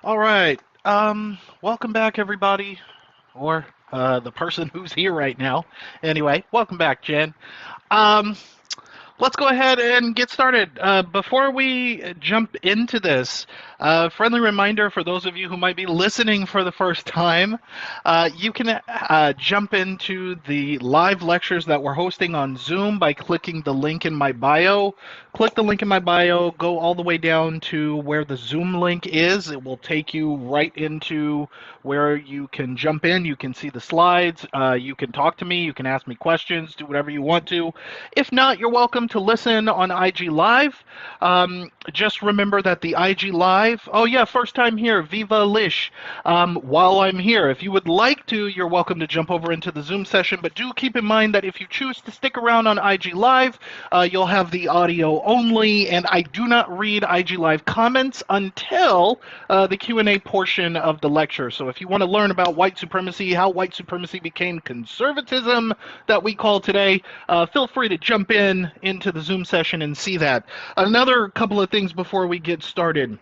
All right. Welcome back, everybody, or the person who's here right now. Anyway, welcome back, Jen. Um, let's go ahead and get started. Before we jump into this, friendly reminder for those of you who might be listening for the first time, you can jump into the live lectures that we're hosting on Zoom by clicking the link in my bio. Click the link in my bio, go all the way down to where the Zoom link is. It will take you right into where you can jump in. You can see the slides. You can talk to me. You can ask me questions. Do whatever you want to. If not, you're welcome to listen on IG Live. Just remember that the IG Live, oh yeah, first time here, Viva Lish. While I'm here, if you would like to, you're welcome to jump over into the Zoom session, but do keep in mind that if you choose to stick around on IG Live, you'll have the audio only, and I do not read IG Live comments until the Q&A portion of the lecture. So if you want to learn about white supremacy, how white supremacy became conservatism that we call today, feel free to jump into the Zoom session and see that. Another couple of things before we get started.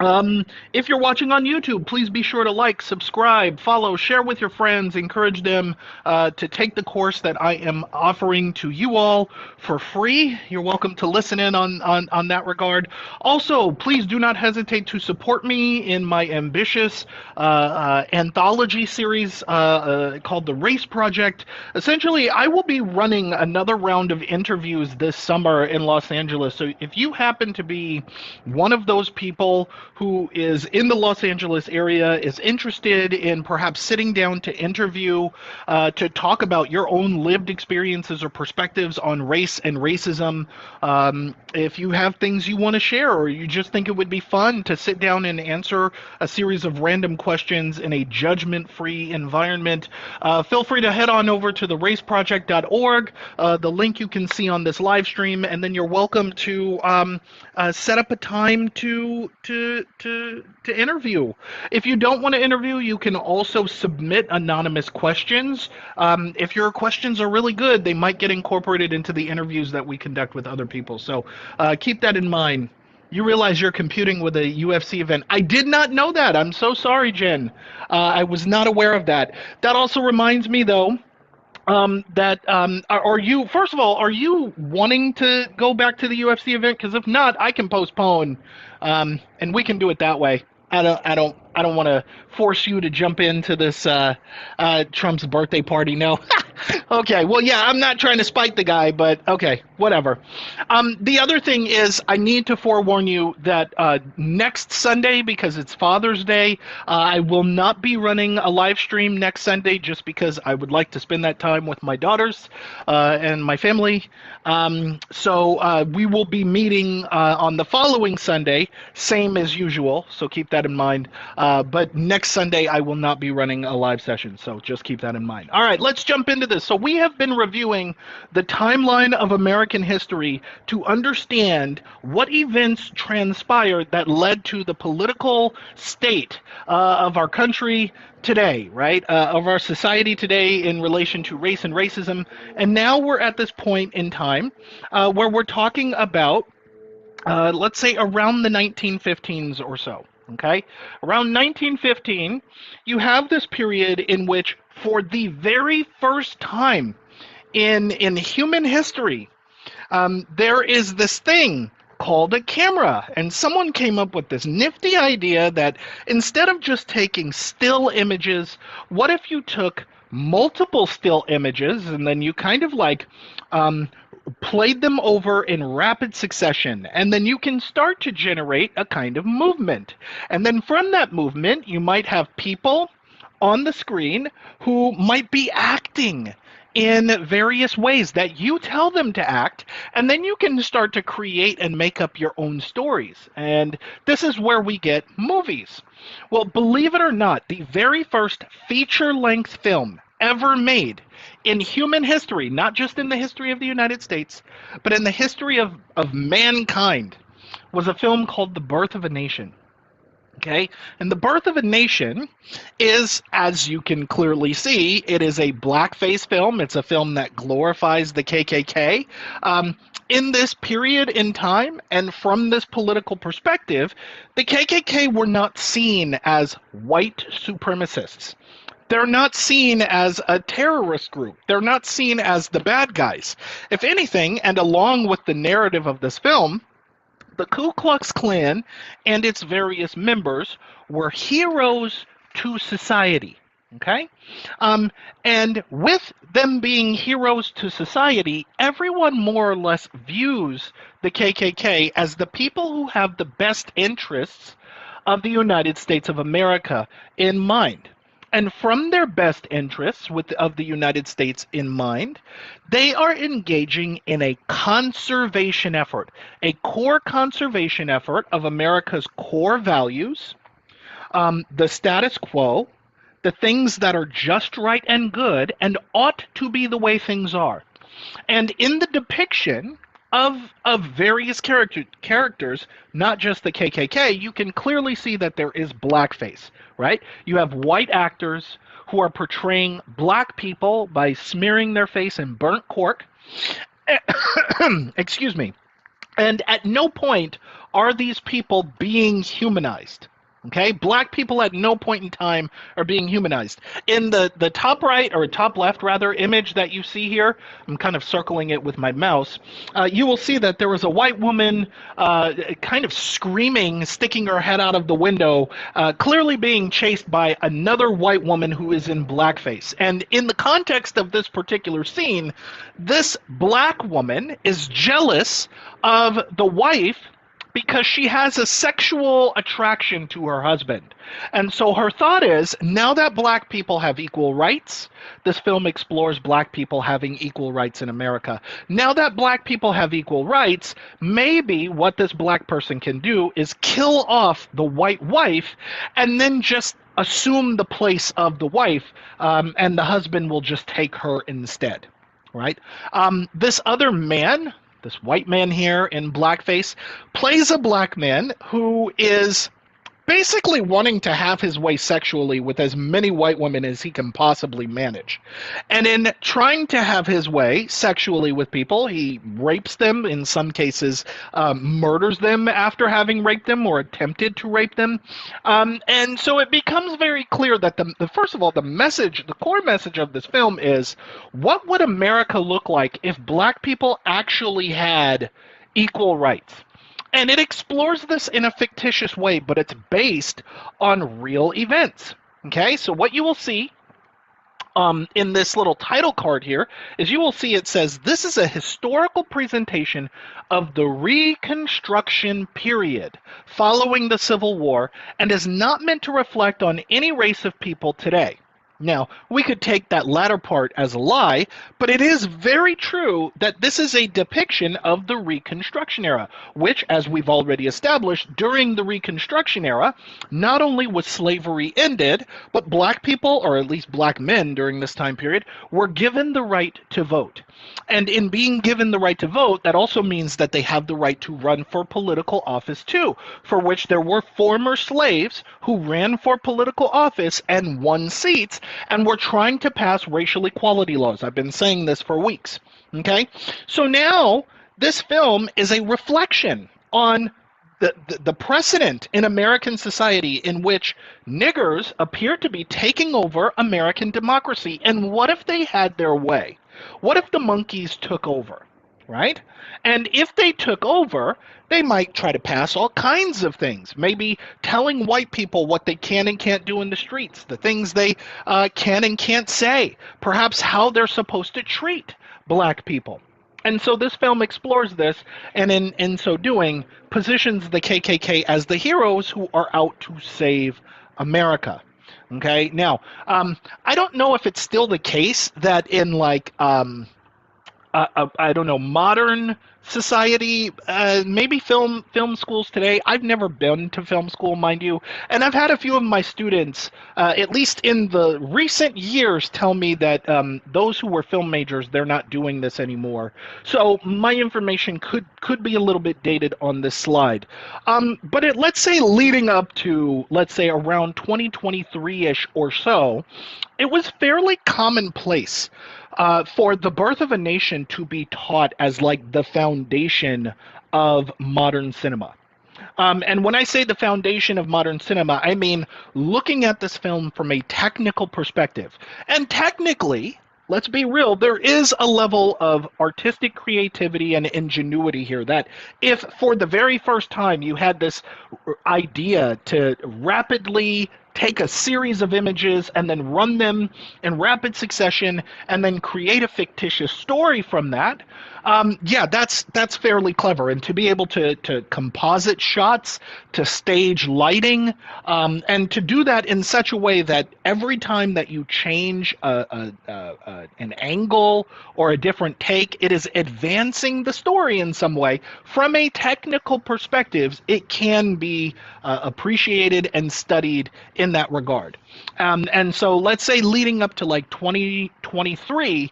If you're watching on YouTube, please be sure to like, subscribe, follow, share with your friends, encourage them to take the course that I am offering to you all for free. You're welcome to listen in on that regard. Also, please do not hesitate to support me in my ambitious anthology series called The Race Project. Essentially, I will be running another round of interviews this summer in Los Angeles. So if you happen to be one of those people who is in the Los Angeles area, is interested in perhaps sitting down to interview, to talk about your own lived experiences or perspectives on race and racism. If you have things you want to share, or you just think it would be fun to sit down and answer a series of random questions in a judgment-free environment, feel free to head on over to theraceproject.org, the link you can see on this live stream, and then you're welcome to set up a time to interview. If you don't want to interview, you can also submit anonymous questions. If your questions are really good, they might get incorporated into the interviews that we conduct with other people. So keep that in mind. You realize you're competing with a UFC event. I did not know that. I'm so sorry, Jen. I was not aware of that. That also reminds me, though, are you, first of all, are you wanting to go back to the UFC event? Because if not, I can postpone, and we can do it that way. I don't want to force you to jump into this Trump's birthday party. No. Okay. Well, yeah, I'm not trying to spite the guy, but okay, whatever. The other thing is, I need to forewarn you that next Sunday, because it's Father's Day, I will not be running a live stream next Sunday, just because I would like to spend that time with my daughters and my family. So we will be meeting on the following Sunday, same as usual. So keep that in mind. But next Sunday, I will not be running a live session, so just keep that in mind. All right, let's jump into this. So we have been reviewing the timeline of American history to understand what events transpired that led to the political state of our country today, right? Of our society today in relation to race and racism. And now we're at this point in time where we're talking about, let's say, around the 1915s or so. Okay, around 1915, you have this period in which, for the very first time in human history, there is this thing called a camera, and someone came up with this nifty idea that instead of just taking still images, what if you took multiple still images and then you kind of like played them over in rapid succession, and then you can start to generate a kind of movement. And then from that movement, you might have people on the screen who might be acting in various ways that you tell them to act, and then you can start to create and make up your own stories. And this is where we get movies. Well, believe it or not, the very first feature-length film ever made in human history, not just in the history of the United States, but in the history of mankind, was a film called The Birth of a Nation. Okay, and The Birth of a Nation is, as you can clearly see, it is a blackface film. It's a film that glorifies the KKK. In this period in time and from this political perspective, the KKK were not seen as white supremacists. They're not seen as a terrorist group. They're not seen as the bad guys. If anything, and along with the narrative of this film, the Ku Klux Klan and its various members were heroes to society. Okay? And with them being heroes to society, everyone more or less views the KKK as the people who have the best interests of the United States of America in mind. And from their best interests of the United States in mind, they are engaging in a conservation effort, a core conservation effort of America's core values, the status quo, the things that are just right and good and ought to be the way things are. And in the depiction of various characters, not just the KKK, you can clearly see that there is blackface, right? You have white actors who are portraying black people by smearing their face in burnt cork. Excuse me. And at no point are these people being humanized. Okay, black people at no point in time are being humanized. In the top right, or top left rather, image that you see here, I'm kind of circling it with my mouse, you will see that there was a white woman kind of screaming, sticking her head out of the window, clearly being chased by another white woman who is in blackface. And in the context of this particular scene, this black woman is jealous of the wife because she has a sexual attraction to her husband. And so her thought is, now that black people have equal rights, this film explores black people having equal rights in America. Now that black people have equal rights, maybe what this black person can do is kill off the white wife and then just assume the place of the wife, and the husband will just take her instead, right? This other man, this white man here in blackface, plays a black man who is basically wanting to have his way sexually with as many white women as he can possibly manage. And in trying to have his way sexually with people, he rapes them, in some cases murders them after having raped them or attempted to rape them. And so it becomes very clear that first of all, the core message of this film is, what would America look like if black people actually had equal rights? And it explores this in a fictitious way, but it's based on real events. Okay, so what you will see in this little title card here is you will see it says, this is a historical presentation of the Reconstruction period following the Civil War and is not meant to reflect on any race of people today. Now, we could take that latter part as a lie, but it is very true that this is a depiction of the Reconstruction era, which, as we've already established, during the Reconstruction era, not only was slavery ended, but black people, or at least black men during this time period, were given the right to vote. And in being given the right to vote, that also means that they have the right to run for political office too, for which there were former slaves who ran for political office and won seats, and we're trying to pass racial equality laws. I've been saying this for weeks. Okay? So now this film is a reflection on the precedent in American society in which niggers appear to be taking over American democracy. And what if they had their way? What if the monkeys took over? Right? And if they took over, they might try to pass all kinds of things, maybe telling white people what they can and can't do in the streets, the things they can and can't say, perhaps how they're supposed to treat black people. And so this film explores this, and in so doing, positions the KKK as the heroes who are out to save America. Okay, now, I don't know if it's still the case that in I don't know, modern society, maybe film schools today. I've never been to film school, mind you, and I've had a few of my students, at least in the recent years, tell me that those who were film majors, they're not doing this anymore. So my information could be a little bit dated on this slide. But let's say leading up to, let's say around 2023-ish or so, it was fairly commonplace for the birth of a nation to be taught as like the foundation of modern cinema. And when I say the foundation of modern cinema, I mean looking at this film from a technical perspective. And technically, let's be real, there is a level of artistic creativity and ingenuity here that if for the very first time you had this idea to rapidly take a series of images and then run them in rapid succession and then create a fictitious story from that, yeah, that's fairly clever. And to be able to composite shots, to stage lighting, and to do that in such a way that every time that you change an angle or a different take, it is advancing the story in some way. From a technical perspective, it can be appreciated and studied in that regard. And so let's say leading up to like 2023,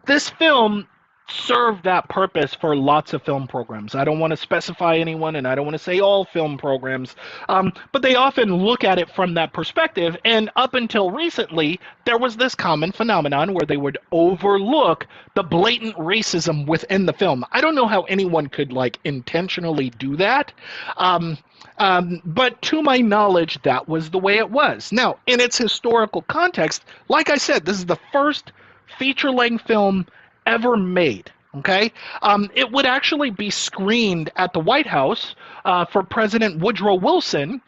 this film served that purpose for lots of film programs. I don't want to specify anyone, and I don't want to say all film programs, but they often look at it from that perspective. And up until recently, there was this common phenomenon where they would overlook the blatant racism within the film. I don't know how anyone could like intentionally do that. But to my knowledge, that was the way it was. Now, in its historical context, like I said, this is the first feature-length film ever made. Okay, it would actually be screened at the White House for President Woodrow Wilson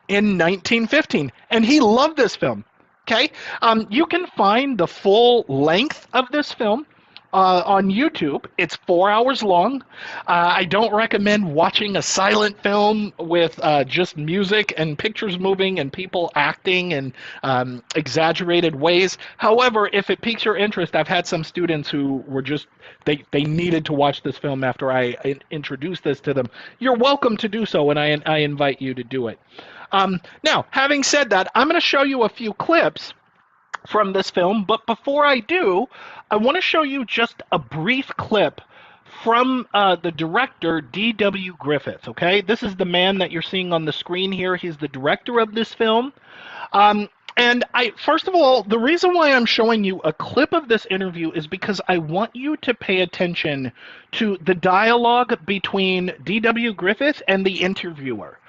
in 1915, and he loved this film. Okay, you can find the full length of this film on YouTube. It's 4 hours long. I don't recommend watching a silent film with just music and pictures moving and people acting in exaggerated ways. However, if it piques your interest, I've had some students who were just, they needed to watch this film after I introduced this to them. You're welcome to do so, and I invite you to do it. Now, having said that, I'm going to show you a few clips from this film, but before I do, I want to show you just a brief clip from the director, D.W. Griffith, okay? This is the man that you're seeing on the screen here. He's the director of this film. And first of all, the reason why I'm showing you a clip of this interview is because I want you to pay attention to the dialogue between D.W. Griffith and the interviewer.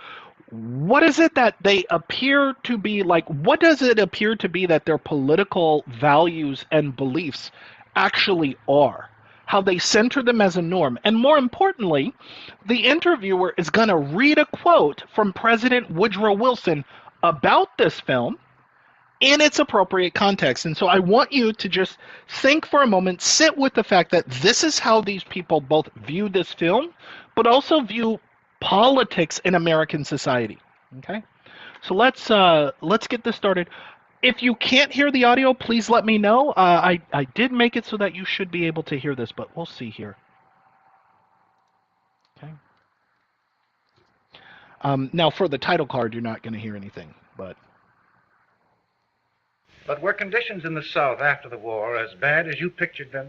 What is it that they appear to be like? What does it appear to be that their political values and beliefs actually are? How they center them as a norm. And more importantly, the interviewer is going to read a quote from President Woodrow Wilson about this film in its appropriate context. And so I want you to just think for a moment, sit with the fact that this is how these people both view this film, but also view politics in American society. Okay, so let's get this started. If you can't hear the audio, please let me know. I did make it so that you should be able to hear this, but we'll see here. Okay. Now for the title card, you're not going to hear anything, but were conditions in the South after the war as bad as you pictured them?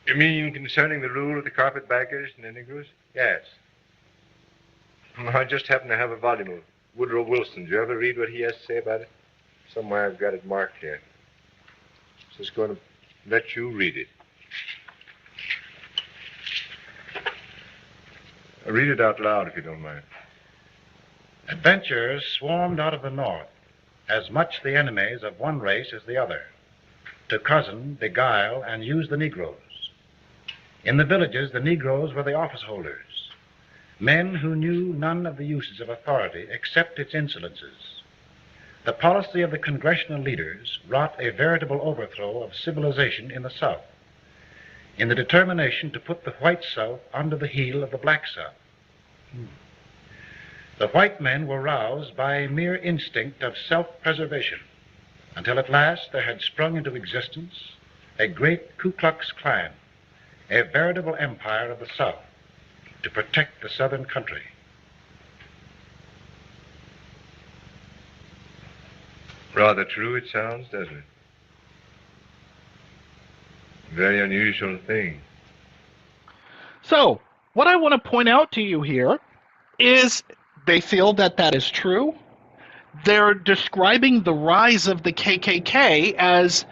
You mean concerning the rule of the carpetbaggers and the Negroes? Yes. I just happen to have a volume of Woodrow Wilson. Did you ever read what he has to say about it? Somewhere I've got it marked here. Just going to let you read it. Read it out loud if you don't mind. Adventurers swarmed out of the North, as much the enemies of one race as the other, to cozen, beguile, and use the Negroes. In the villages, the Negroes were the office holders, men who knew none of the uses of authority except its insolences. The policy of the congressional leaders wrought a veritable overthrow of civilization in the South, in the determination to put the white South under the heel of the black South. The white men were roused by a mere instinct of self-preservation, until at last there had sprung into existence a great Ku Klux Klan, a veritable empire of the South to protect the Southern country. Rather true it sounds, doesn't it? Very unusual thing. So, what I want to point out to you here is they feel that that is true. They're describing the rise of the KKK as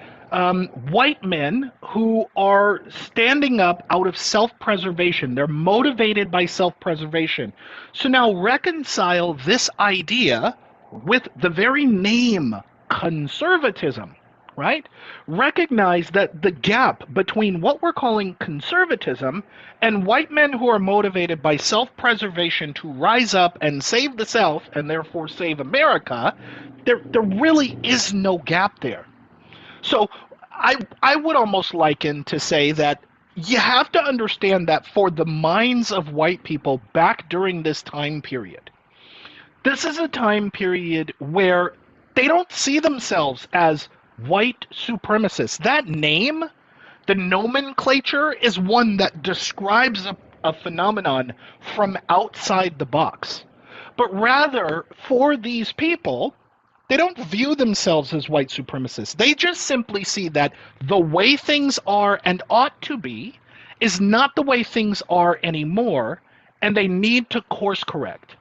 white men who are standing up out of self-preservation. They're motivated by self-preservation. So now reconcile this idea with the very name conservatism, right? Recognize that the gap between what we're calling conservatism and white men who are motivated by self-preservation to rise up and save the South and therefore save America, there really is no gap there. So I would almost liken to say that you have to understand that for the minds of white people back during this time period, this is a time period where they don't see themselves as white supremacists. That name, the nomenclature, is one that describes a phenomenon from outside the box. But rather, for these people, they don't view themselves as white supremacists. They just simply see that the way things are and ought to be is not the way things are anymore, and they need to course correct.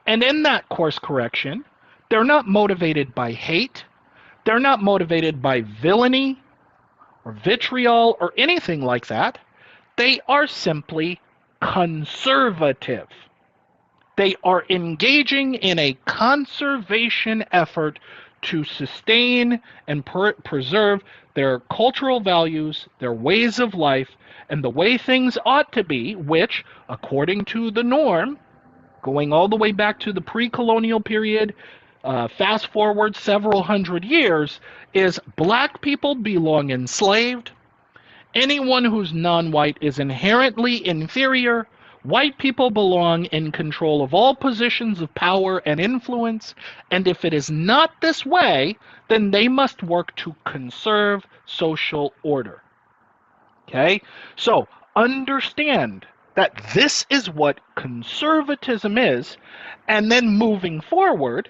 And in that course correction, they're not motivated by hate, they're not motivated by villainy or vitriol or anything like that. They are simply conservative. They are engaging in a conservation effort to sustain and preserve their cultural values, their ways of life, and the way things ought to be, which, according to the norm, going all the way back to the pre-colonial period, fast forward several hundred years, is black people belong enslaved. Anyone who's non-white is inherently inferior. White people belong in control of all positions of power and influence, and if it is not this way, then they must work to conserve social order. Okay? So, understand that this is what conservatism is, and then moving forward,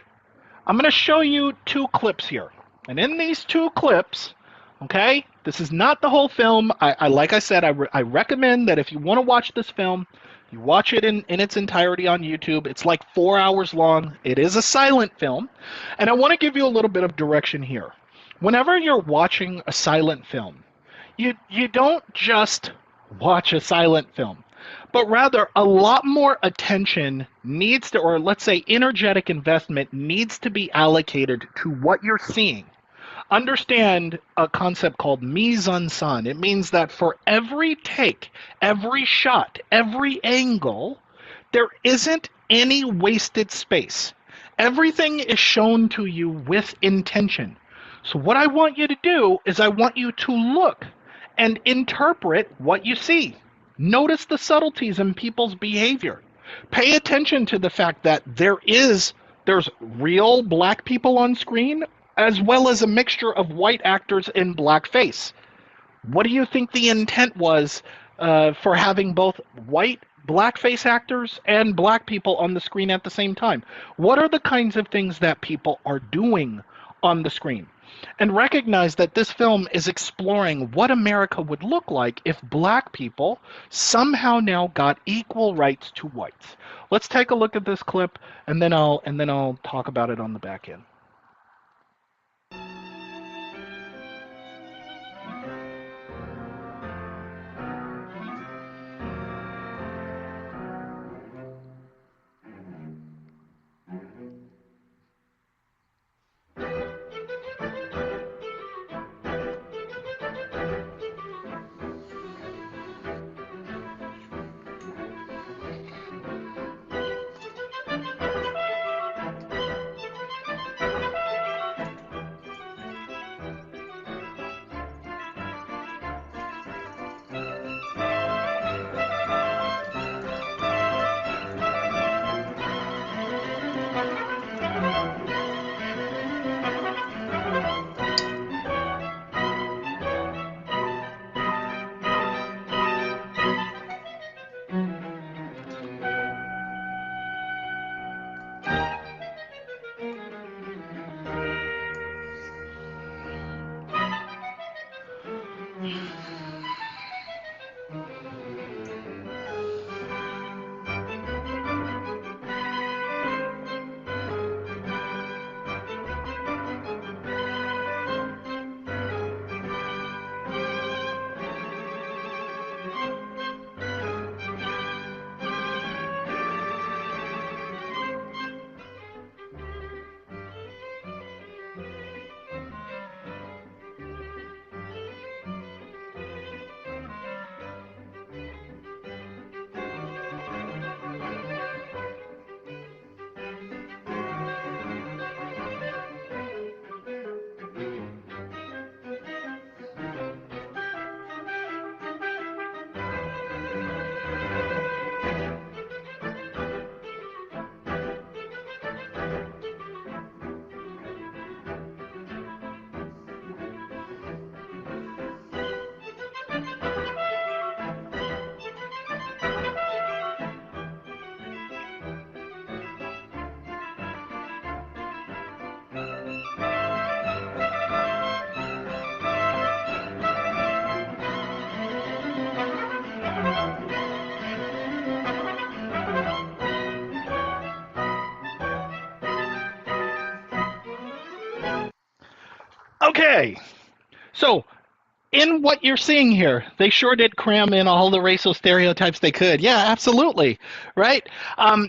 I'm going to show you two clips here. And in these two clips, okay, this is not the whole film. Like I said, I recommend that if you want to watch this film, you watch it in its entirety on YouTube. It's like 4 hours long. It is a silent film. And I want to give you a little bit of direction here. Whenever you're watching a silent film, you don't just watch a silent film, but rather a lot more attention needs to, or let's say energetic investment needs to be allocated to what you're seeing. Understand a concept called mise en scène. It means that for every take, every shot, every angle, there isn't any wasted space. Everything is shown to you with intention. So what I want you to do is I want you to look and interpret what you see. Notice the subtleties in people's behavior. Pay attention to the fact that there's real black people on screen as well as a mixture of white actors in blackface. What do you think the intent was for having both white blackface actors and black people on the screen at the same time? What are the kinds of things that people are doing on the screen? And recognize that this film is exploring what America would look like if black people somehow now got equal rights to whites. Let's take a look at this clip, and then I'll talk about it on the back end. Okay, so in what you're seeing here, they sure did cram in all the racial stereotypes they could. Yeah, absolutely. Right?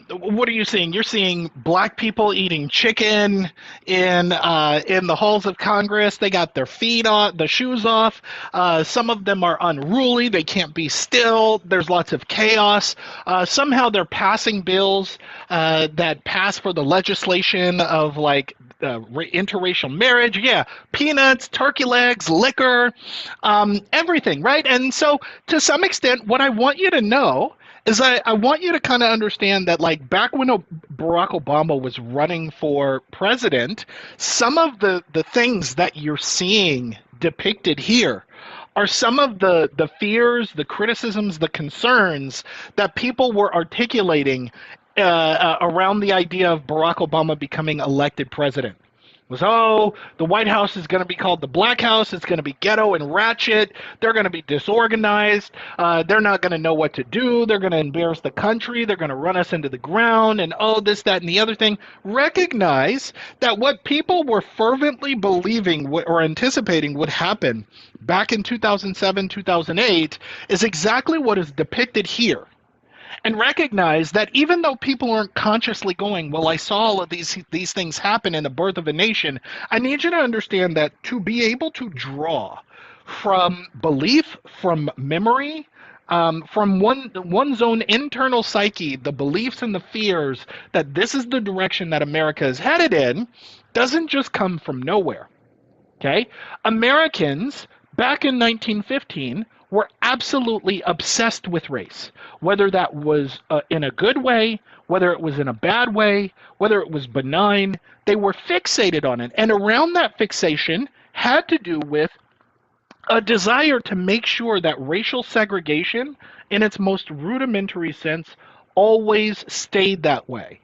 What are you seeing? You're seeing black people eating chicken in the halls of Congress. They got their feet on, the shoes off. Some of them are unruly. They can't be still. There's lots of chaos. Somehow they're passing bills that pass for the legislation of like interracial marriage. Yeah, peanuts, turkey legs, liquor, everything, right? And so, to some extent, what I want you to know is I want you to kind of understand that, like, back when Barack Obama was running for president, some of the things that you're seeing depicted here are some of the fears, the criticisms, the concerns that people were articulating around the idea of Barack Obama becoming elected president. Was, oh, the White House is going to be called the Black House. It's going to be ghetto and ratchet. They're going to be disorganized. They're not going to know what to do. They're going to embarrass the country. They're going to run us into the ground and oh, this, that, and the other thing. Recognize that what people were fervently believing or anticipating would happen back in 2007, 2008 is exactly what is depicted here. And recognize that even though people aren't consciously going, well, I saw all of these things happen in the birth of a nation, I need you to understand that to be able to draw from belief, from memory, from one's own internal psyche, the beliefs and the fears that this is the direction that America is headed in, doesn't just come from nowhere. Okay? Americans back in 1915 were absolutely obsessed with race, whether that was in a good way, whether it was in a bad way, whether it was benign. They were fixated on it. And around that fixation had to do with a desire to make sure that racial segregation, in its most rudimentary sense, always stayed that way.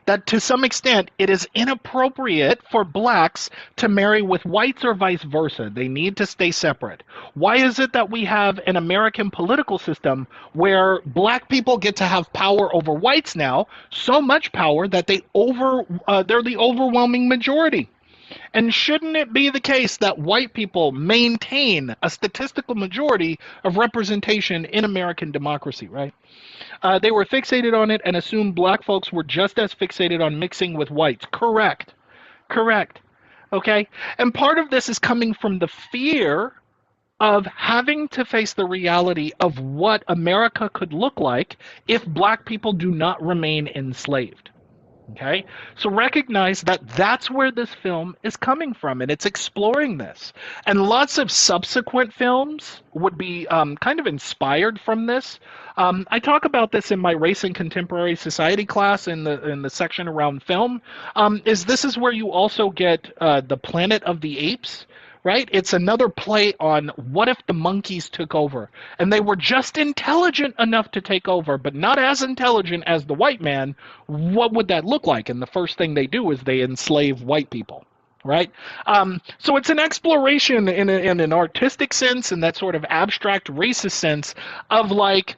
That to some extent it is inappropriate for blacks to marry with whites or vice versa. They need to stay separate. Why is it that we have an American political system where black people get to have power over whites now, so much power that they're the overwhelming majority? And shouldn't it be the case that white people maintain a statistical majority of representation in American democracy, right? They were fixated on it and assumed black folks were just as fixated on mixing with whites. Correct. Correct. Okay? And part of this is coming from the fear of having to face the reality of what America could look like if black people do not remain enslaved. Okay, so recognize that that's where this film is coming from, and it's exploring this. And lots of subsequent films would be kind of inspired from this. I talk about this in my Race and Contemporary Society class in the section around film. This is where you also get the Planet of the Apes. Right? It's another play on what if the monkeys took over and they were just intelligent enough to take over, but not as intelligent as the white man. What would that look like? And the first thing they do is they enslave white people. Right? So it's an exploration in an artistic sense and that sort of abstract racist sense of like,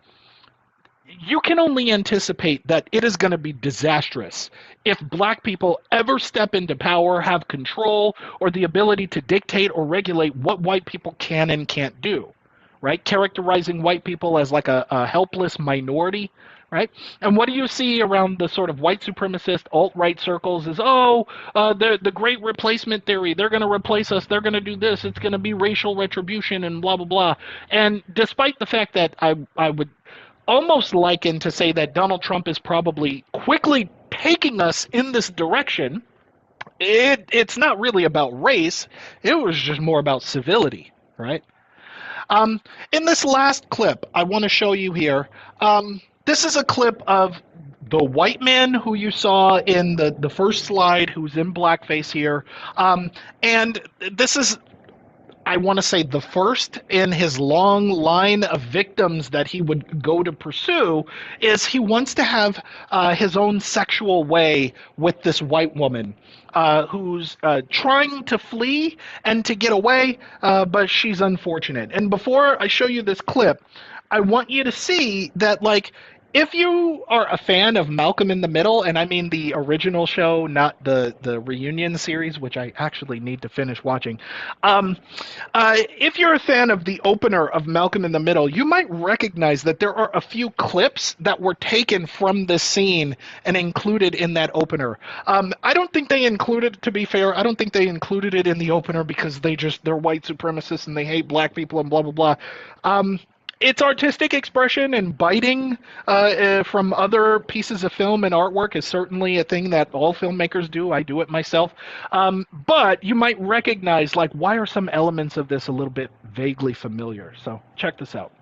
you can only anticipate that it is going to be disastrous if black people ever step into power, have control, or the ability to dictate or regulate what white people can and can't do, right? Characterizing white people as like a helpless minority, right? And what do you see around the sort of white supremacist alt-right circles is, the great replacement theory. They're going to replace us. They're going to do this. It's going to be racial retribution and blah, blah, blah. And despite the fact that I would almost liken to say that Donald Trump is probably quickly taking us in this direction, it's not really about race. It was just more about civility, right? In this last clip, I want to show you here, this is a clip of the white man who you saw in the first slide, who's in blackface here. And this is, I want to say, the first in his long line of victims that he would go to pursue. Is he wants to have his own sexual way with this white woman who's trying to flee and to get away, but she's unfortunate. And before I show you this clip, I want you to see that, like, If you are a fan of Malcolm in the Middle, and I mean the original show, not the reunion series, which I actually need to finish watching, um, if you're a fan of the opener of Malcolm in the Middle, you might recognize that there are a few clips that were taken from this scene and included in that opener. I don't think they included, to be fair, I don't think they included it in the opener because they're white supremacists and they hate black people and blah blah blah. It's artistic expression and biting from other pieces of film and artwork is certainly a thing that all filmmakers do. I do it myself. But you might recognize, like, why are some elements of this a little bit vaguely familiar? So check this out.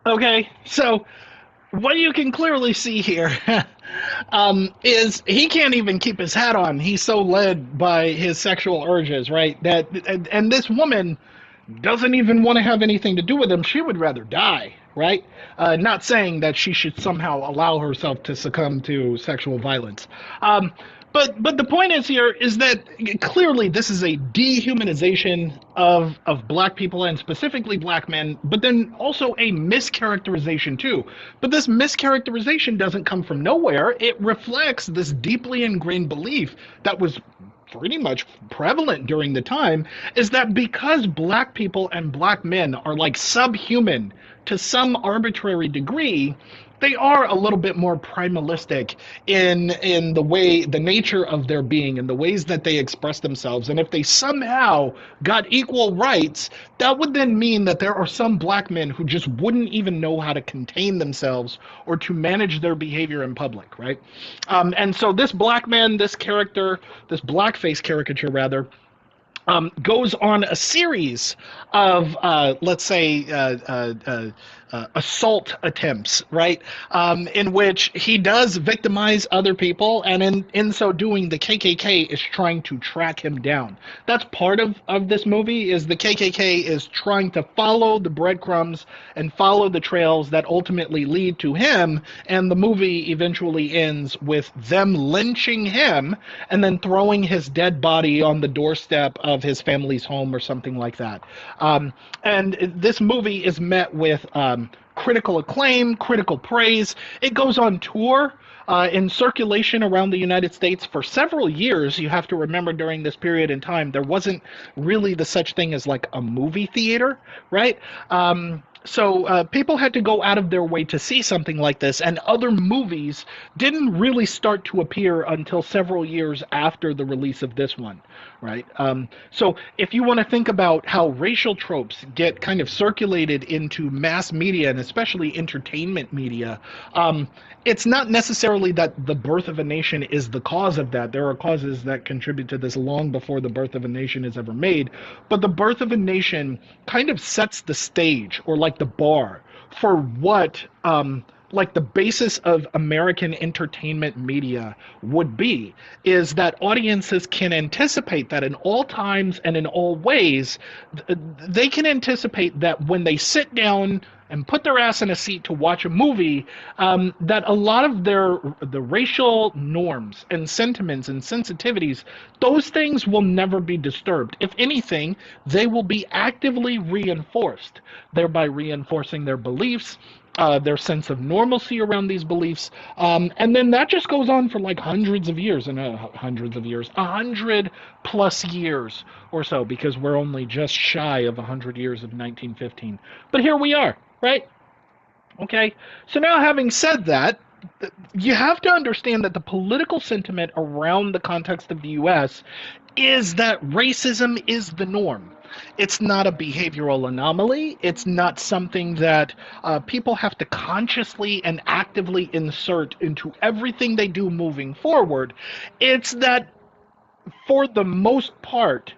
Okay, so what you can clearly see here is he can't even keep his hat on. He's so led by his sexual urges, right? And this woman doesn't even want to have anything to do with him. She would rather die, right? Not saying that she should somehow allow herself to succumb to sexual violence. But the point is here is that clearly this is a dehumanization of black people and specifically black men, but then also a mischaracterization too. But this mischaracterization doesn't come from nowhere. It reflects this deeply ingrained belief that was pretty much prevalent during the time, is that because black people and black men are like subhuman to some arbitrary degree, they are a little bit more primalistic in the nature of their being and the ways that they express themselves. And if they somehow got equal rights, that would then mean that there are some black men who just wouldn't even know how to contain themselves or to manage their behavior in public, right? And so this black man, this character, this blackface caricature rather, goes on a series of, let's say, assault attempts, right? In which he does victimize other people, and in so doing, the KKK is trying to track him down. That's part of this movie, is the KKK is trying to follow the breadcrumbs and follow the trails that ultimately lead to him, and the movie eventually ends with them lynching him and then throwing his dead body on the doorstep of his family's home or something like that. And this movie is met with critical acclaim, critical praise. It goes on tour in circulation around the United States for several years. You have to remember, during this period in time, there wasn't really the such thing as like a movie theater, right? So people had to go out of their way to see something like this, and other movies didn't really start to appear until several years after the release of this one, right? So if you want to think about how racial tropes get kind of circulated into mass media and especially entertainment media, it's not necessarily that the birth of a nation is the cause of that. There are causes that contribute to this long before the birth of a nation is ever made. But the birth of a nation kind of sets the stage or like the bar for what like the basis of American entertainment media would be, is that audiences can anticipate that in all times and in all ways, they can anticipate that when they sit down and put their ass in a seat to watch a movie, that a lot of the racial norms and sentiments and sensitivities, those things will never be disturbed. If anything, they will be actively reinforced, thereby reinforcing their beliefs, their sense of normalcy around these beliefs, and then that just goes on for like hundreds of years, and hundreds of years, 100+ years or so, because we're only just shy of 100 years of 1915. But here we are, right? Okay. So now, having said that, you have to understand that the political sentiment around the context of the U.S. is that racism is the norm. It's not a behavioral anomaly. It's not something that people have to consciously and actively insert into everything they do moving forward. It's that, for the most part,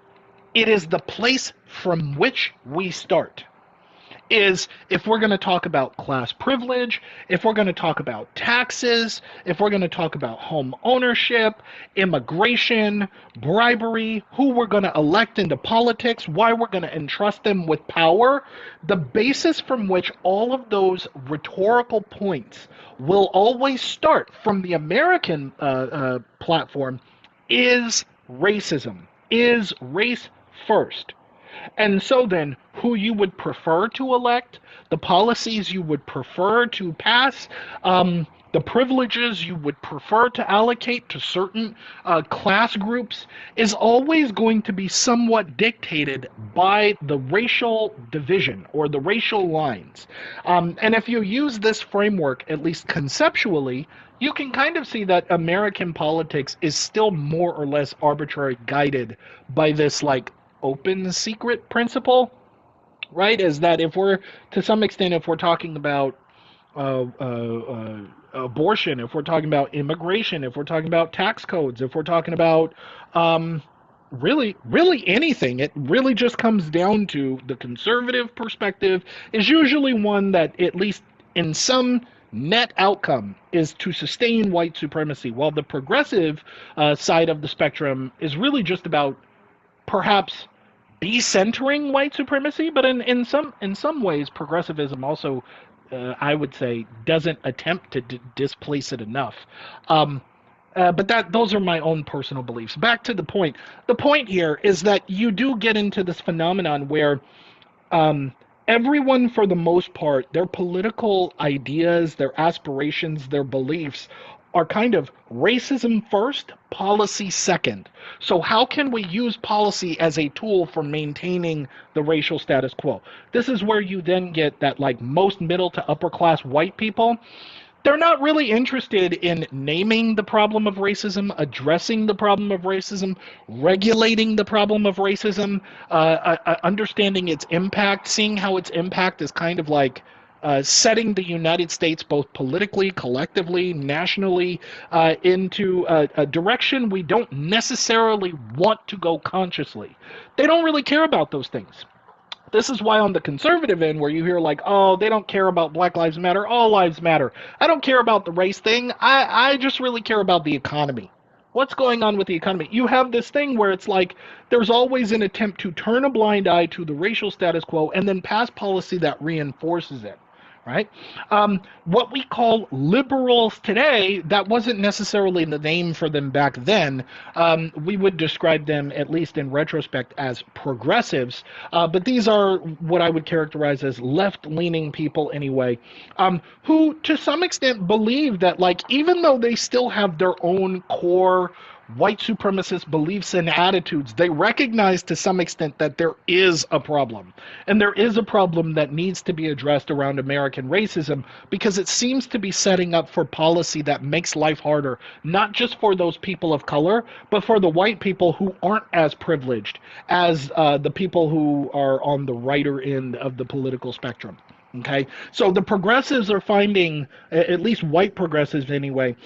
it is the place from which we start. Is if we're going to talk about class privilege, if we're going to talk about taxes, if we're going to talk about home ownership, immigration, bribery, who we're going to elect into politics, why we're going to entrust them with power, the basis from which all of those rhetorical points will always start from the American platform is racism, is race first. And so then, who you would prefer to elect, the policies you would prefer to pass, the privileges you would prefer to allocate to certain class groups is always going to be somewhat dictated by the racial division or the racial lines. And if you use this framework, at least conceptually, you can kind of see that American politics is still more or less arbitrarily guided by this, like, open secret principle, right? Is that if we're, to some extent, if we're talking about abortion, if we're talking about immigration, if we're talking about tax codes, if we're talking about really anything, it really just comes down to the conservative perspective is usually one that, at least in some net outcome, is to sustain white supremacy, while the progressive side of the spectrum is really just about perhaps decentering white supremacy, but in some ways, progressivism also, I would say, doesn't attempt to displace it enough. But those are my own personal beliefs. Back to the point. The point here is that you do get into this phenomenon where everyone, for the most part, their political ideas, their aspirations, their beliefs are kind of racism first, policy second. So how can we use policy as a tool for maintaining the racial status quo? This is where you then get that, like, most middle to upper class white people, they're not really interested in naming the problem of racism, addressing the problem of racism, regulating the problem of racism, understanding its impact, seeing how its impact is kind of like setting the United States, both politically, collectively, nationally, into a direction we don't necessarily want to go consciously. They don't really care about those things. This is why on the conservative end, where you hear like, oh, they don't care about Black Lives Matter, all lives matter. I don't care about the race thing. I just really care about the economy. What's going on with the economy? You have this thing where it's like there's always an attempt to turn a blind eye to the racial status quo and then pass policy that reinforces it. Right? What we call liberals today, that wasn't necessarily the name for them back then. We would describe them, at least in retrospect, as progressives. But these are what I would characterize as left-leaning people anyway, who to some extent believe that, like, even though they still have their own core white supremacist beliefs and attitudes, they recognize to some extent that there is a problem. And there is a problem that needs to be addressed around American racism because it seems to be setting up for policy that makes life harder, not just for those people of color, but for the white people who aren't as privileged as the people who are on the righter end of the political spectrum. Okay, so the progressives are finding, at least white progressives anyway,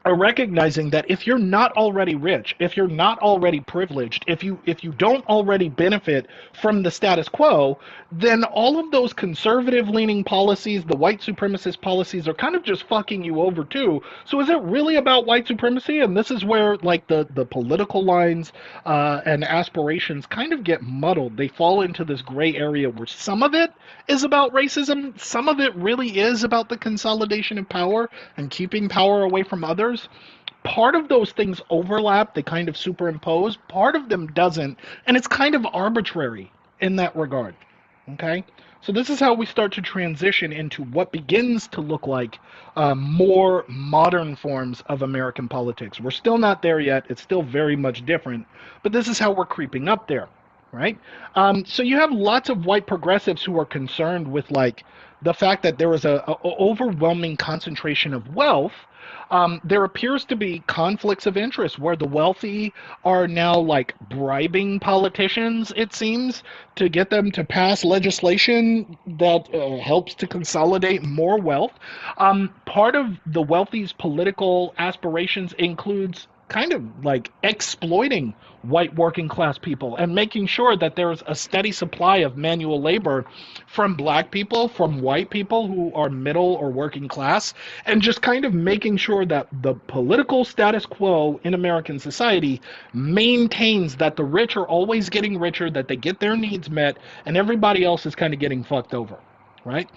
are recognizing that if you're not already rich, if you're not already privileged, if you don't already benefit from the status quo, then all of those conservative leaning policies, the white supremacist policies, are kind of just fucking you over too. So is it really about white supremacy? And this is where like the political lines and aspirations kind of get muddled. They fall into this gray area where some of it is about racism, some of it really is about the consolidation of power and keeping power away from others. Part of those things overlap, they kind of superimpose, part of them doesn't, and it's kind of arbitrary in that regard. Okay? So this is how we start to transition into what begins to look like more modern forms of American politics. We're still not there yet. It's still very much different, but this is how we're creeping up there, right? So you have lots of white progressives who are concerned with like the fact that there is a overwhelming concentration of wealth. There appears to be conflicts of interest where the wealthy are now like bribing politicians, it seems, to get them to pass legislation that helps to consolidate more wealth. Part of the wealthy's political aspirations includes kind of like exploiting white working class people and making sure that there's a steady supply of manual labor from black people, from white people who are middle or working class, and just kind of making sure that the political status quo in American society maintains that the rich are always getting richer, that they get their needs met, and everybody else is kind of getting fucked over, right?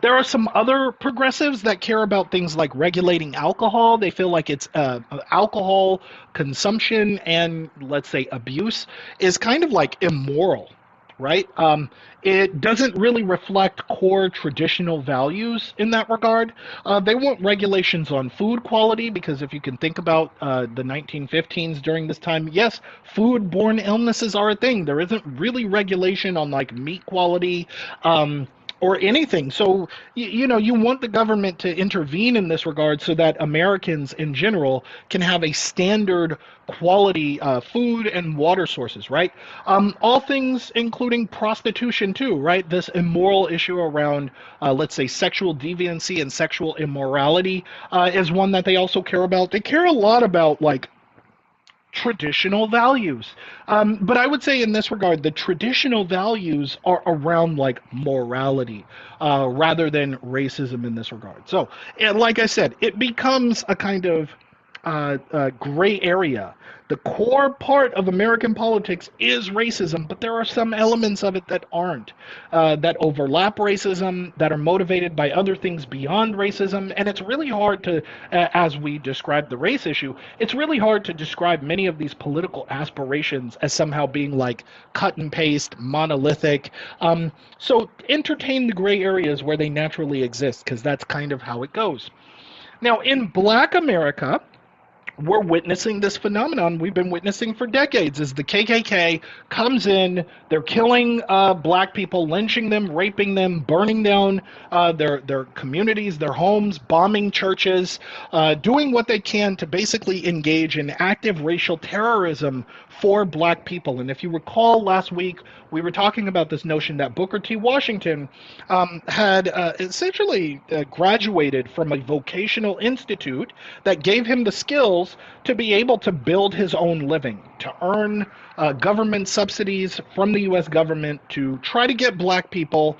There are some other progressives that care about things like regulating alcohol. They feel like it's alcohol consumption and, let's say, abuse is kind of like immoral, right? It doesn't really reflect core traditional values in that regard. They want regulations on food quality because if you can think about the 1915s during this time, yes, food-borne illnesses are a thing. There isn't really regulation on like meat quality. Or anything. So, you want the government to intervene in this regard so that Americans in general can have a standard quality food and water sources, right? All things including prostitution too, right? This immoral issue around, let's say, sexual deviancy and sexual immorality is one that they also care about. They care a lot about, like, traditional values. But I would say in this regard, the traditional values are around like morality rather than racism in this regard. So, and like I said, it becomes a kind of gray area. The core part of American politics is racism, but there are some elements of it that aren't, that overlap racism, that are motivated by other things beyond racism, and it's really hard to, as we describe the race issue, it's really hard to describe many of these political aspirations as somehow being like cut and paste, monolithic. So entertain the gray areas where they naturally exist, because that's kind of how it goes. Now, in Black America, we're witnessing this phenomenon we've been witnessing for decades as the KKK comes in, they're killing black people, lynching them, raping them, burning down their communities, their homes, bombing churches, doing what they can to basically engage in active racial terrorism for black people. And if you recall last week, we were talking about this notion that Booker T. Washington had essentially graduated from a vocational institute that gave him the skills to be able to build his own living, to earn government subsidies from the U.S. government to try to get black people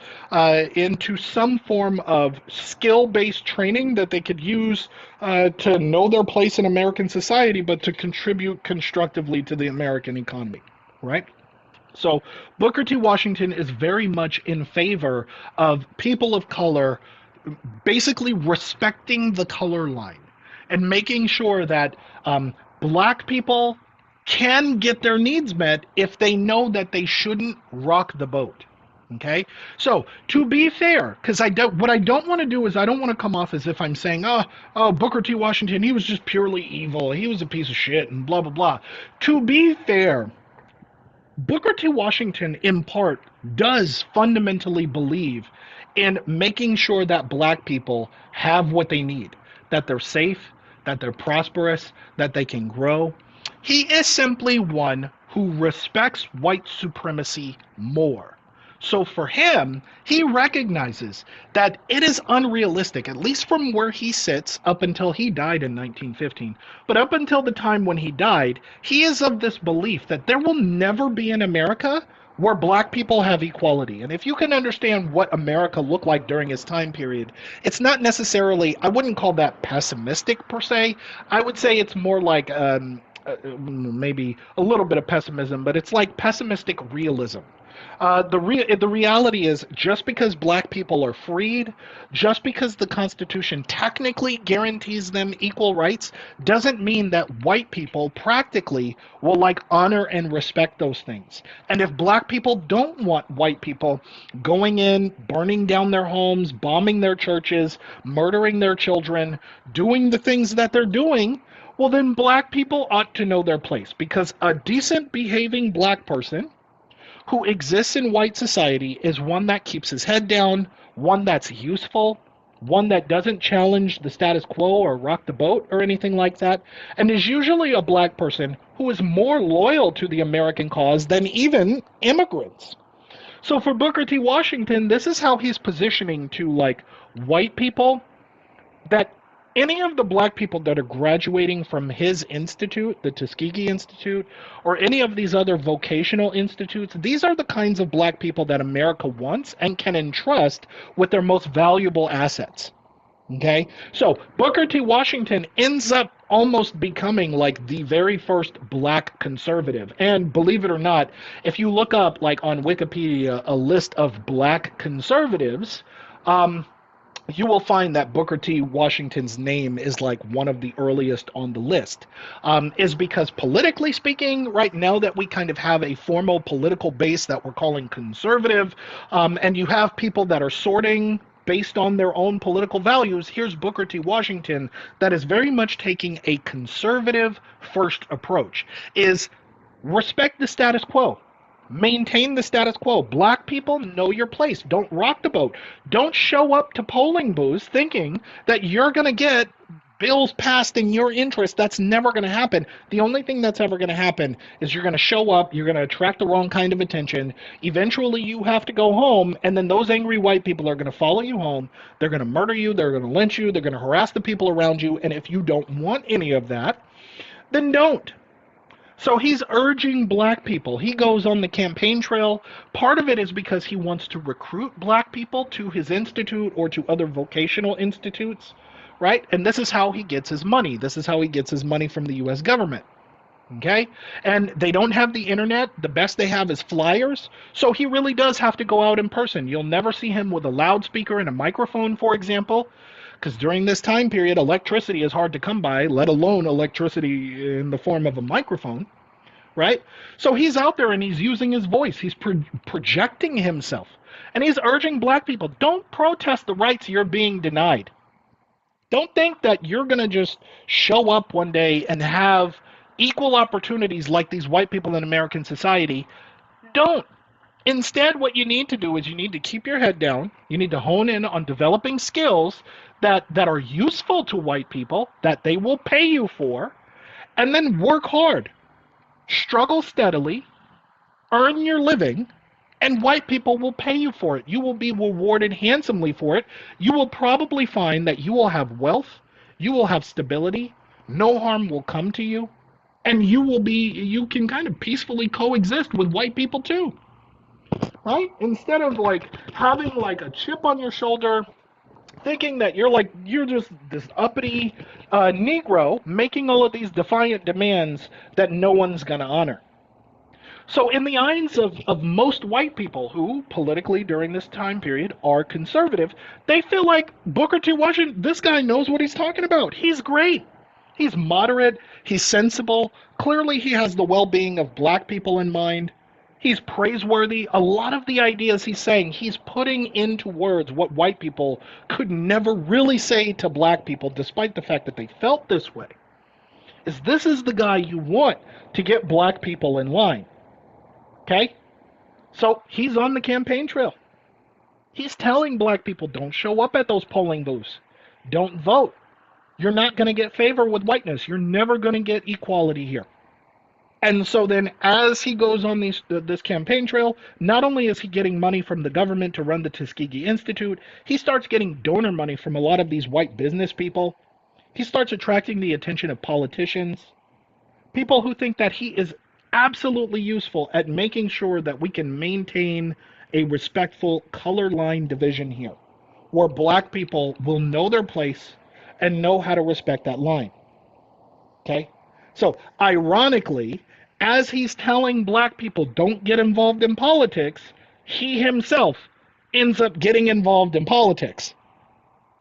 into some form of skill-based training that they could use to know their place in American society, but to contribute constructively to the American economy, right? So Booker T. Washington is very much in favor of people of color basically respecting the color line and making sure that black people can get their needs met if they know that they shouldn't rock the boat. Okay, so to be fair, because what I don't want to do is I don't want to come off as if I'm saying, Booker T. Washington, he was just purely evil, he was a piece of shit, and blah blah blah. To be fair, Booker T. Washington, in part, does fundamentally believe in making sure that black people have what they need, that they're safe, that they're prosperous, that they can grow. He is simply one who respects white supremacy more. So for him, he recognizes that it is unrealistic, at least from where he sits up until he died in 1915. But up until the time when he died, he is of this belief that there will never be an America where black people have equality. And if you can understand what America looked like during his time period, it's not necessarily, I wouldn't call that pessimistic per se. I would say it's more like maybe a little bit of pessimism, but it's like pessimistic realism. The reality is, just because black people are freed, just because the Constitution technically guarantees them equal rights, doesn't mean that white people practically will honor and respect those things. And if black people don't want white people going in, burning down their homes, bombing their churches, murdering their children, doing the things that they're doing, well, then black people ought to know their place, because a decent behaving black person who exists in white society is one that keeps his head down, one that's useful, one that doesn't challenge the status quo or rock the boat or anything like that, and is usually a black person who is more loyal to the American cause than even immigrants. So for Booker T. Washington, this is how he's positioning to white people, that any of the black people that are graduating from his institute, the Tuskegee Institute, or any of these other vocational institutes, these are the kinds of black people that America wants and can entrust with their most valuable assets. Okay? So Booker T. Washington ends up almost becoming the very first black conservative. And believe it or not, if you look up on Wikipedia a list of black conservatives, you will find that Booker T. Washington's name is one of the earliest on the list. Is because politically speaking, right now that we kind of have a formal political base that we're calling conservative, and you have people that are sorting based on their own political values, here's Booker T. Washington that is very much taking a conservative first approach, is respect the status quo. Maintain the status quo. Black people, know your place. Don't rock the boat. Don't show up to polling booths thinking that you're going to get bills passed in your interest. That's never going to happen. The only thing that's ever going to happen is you're going to show up, you're going to attract the wrong kind of attention. Eventually, you have to go home, and then those angry white people are going to follow you home. They're going to murder you. They're going to lynch you. They're going to harass the people around you. And if you don't want any of that, then don't. So he's urging black people. He goes on the campaign trail. Part of it is because he wants to recruit black people to his institute or to other vocational institutes, right? And this is how he gets his money. This is how he gets his money from the U.S. government. Okay? And they don't have the internet. The best they have is flyers. So he really does have to go out in person. You'll never see him with a loudspeaker and a microphone, for example, because during this time period, electricity is hard to come by, let alone electricity in the form of a microphone, right? So he's out there and he's using his voice. He's projecting himself. And he's urging black people, don't protest the rights you're being denied. Don't think that you're going to just show up one day and have equal opportunities like these white people in American society. Don't. Instead, what you need to do is you need to keep your head down. You need to hone in on developing skills that are useful to white people, that they will pay you for, and then work hard. Struggle steadily, earn your living, and white people will pay you for it. You will be rewarded handsomely for it. You will probably find that you will have wealth, you will have stability, no harm will come to you, and you can kind of peacefully coexist with white people too. Right? Instead of having a chip on your shoulder, thinking that you're just this uppity Negro making all of these defiant demands that no one's going to honor. So in the eyes of most white people who, politically during this time period, are conservative, they feel like Booker T. Washington, this guy knows what he's talking about. He's great. He's moderate. He's sensible. Clearly he has the well-being of black people in mind. He's praiseworthy. A lot of the ideas he's saying, he's putting into words what white people could never really say to black people, despite the fact that they felt this way. This is the guy you want to get black people in line. Okay? So he's on the campaign trail. He's telling black people, don't show up at those polling booths. Don't vote. You're not going to get favor with whiteness. You're never going to get equality here. And so then, as he goes on this campaign trail, not only is he getting money from the government to run the Tuskegee Institute, he starts getting donor money from a lot of these white business people. He starts attracting the attention of politicians, people who think that he is absolutely useful at making sure that we can maintain a respectful color line division here, where black people will know their place and know how to respect that line. Okay? So, ironically, as he's telling black people don't get involved in politics, he himself ends up getting involved in politics.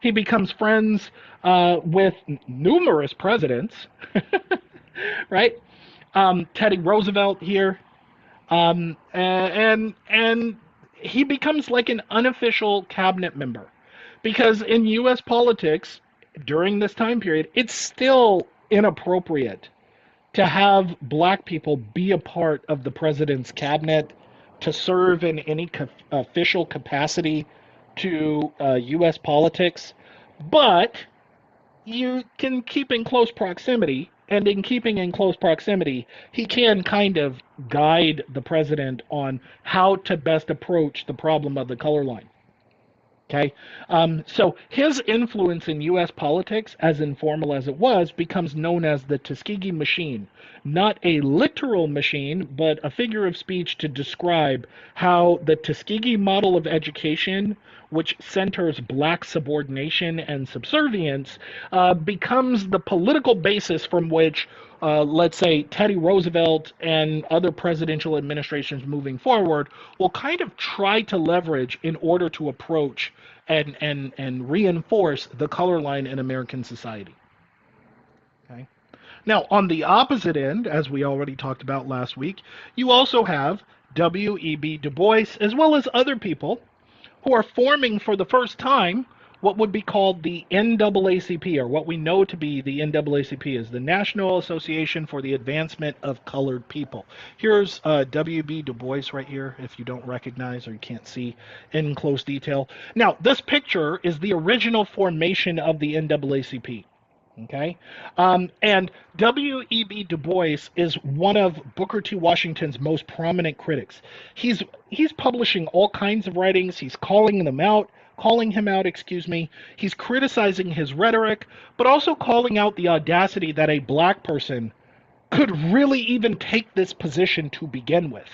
He becomes friends with numerous presidents, right? Teddy Roosevelt here, and he becomes like an unofficial cabinet member, because in U.S. politics during this time period, it's still inappropriate to have black people be a part of the president's cabinet, to serve in any official capacity to U.S. politics, but you can keep in close proximity, and in keeping in close proximity, he can kind of guide the president on how to best approach the problem of the color line. Okay, so his influence in U.S. politics, as informal as it was, becomes known as the Tuskegee machine. Not a literal machine, but a figure of speech to describe how the Tuskegee model of education, which centers black subordination and subservience, becomes the political basis from which, let's say, Teddy Roosevelt and other presidential administrations moving forward will kind of try to leverage in order to approach and reinforce the color line in American society. Okay. Now, on the opposite end, as we already talked about last week, you also have W.E.B. Du Bois, as well as other people who are forming for the first time what would be called the NAACP, or what we know to be the NAACP, is the National Association for the Advancement of Colored People. Here's W.B. Du Bois right here, if you don't recognize or you can't see in close detail. Now, this picture is the original formation of the NAACP. Okay, and W.E.B. Du Bois is one of Booker T. Washington's most prominent critics. He's publishing all kinds of writings. He's calling him out, excuse me. He's criticizing his rhetoric, but also calling out the audacity that a black person could really even take this position to begin with.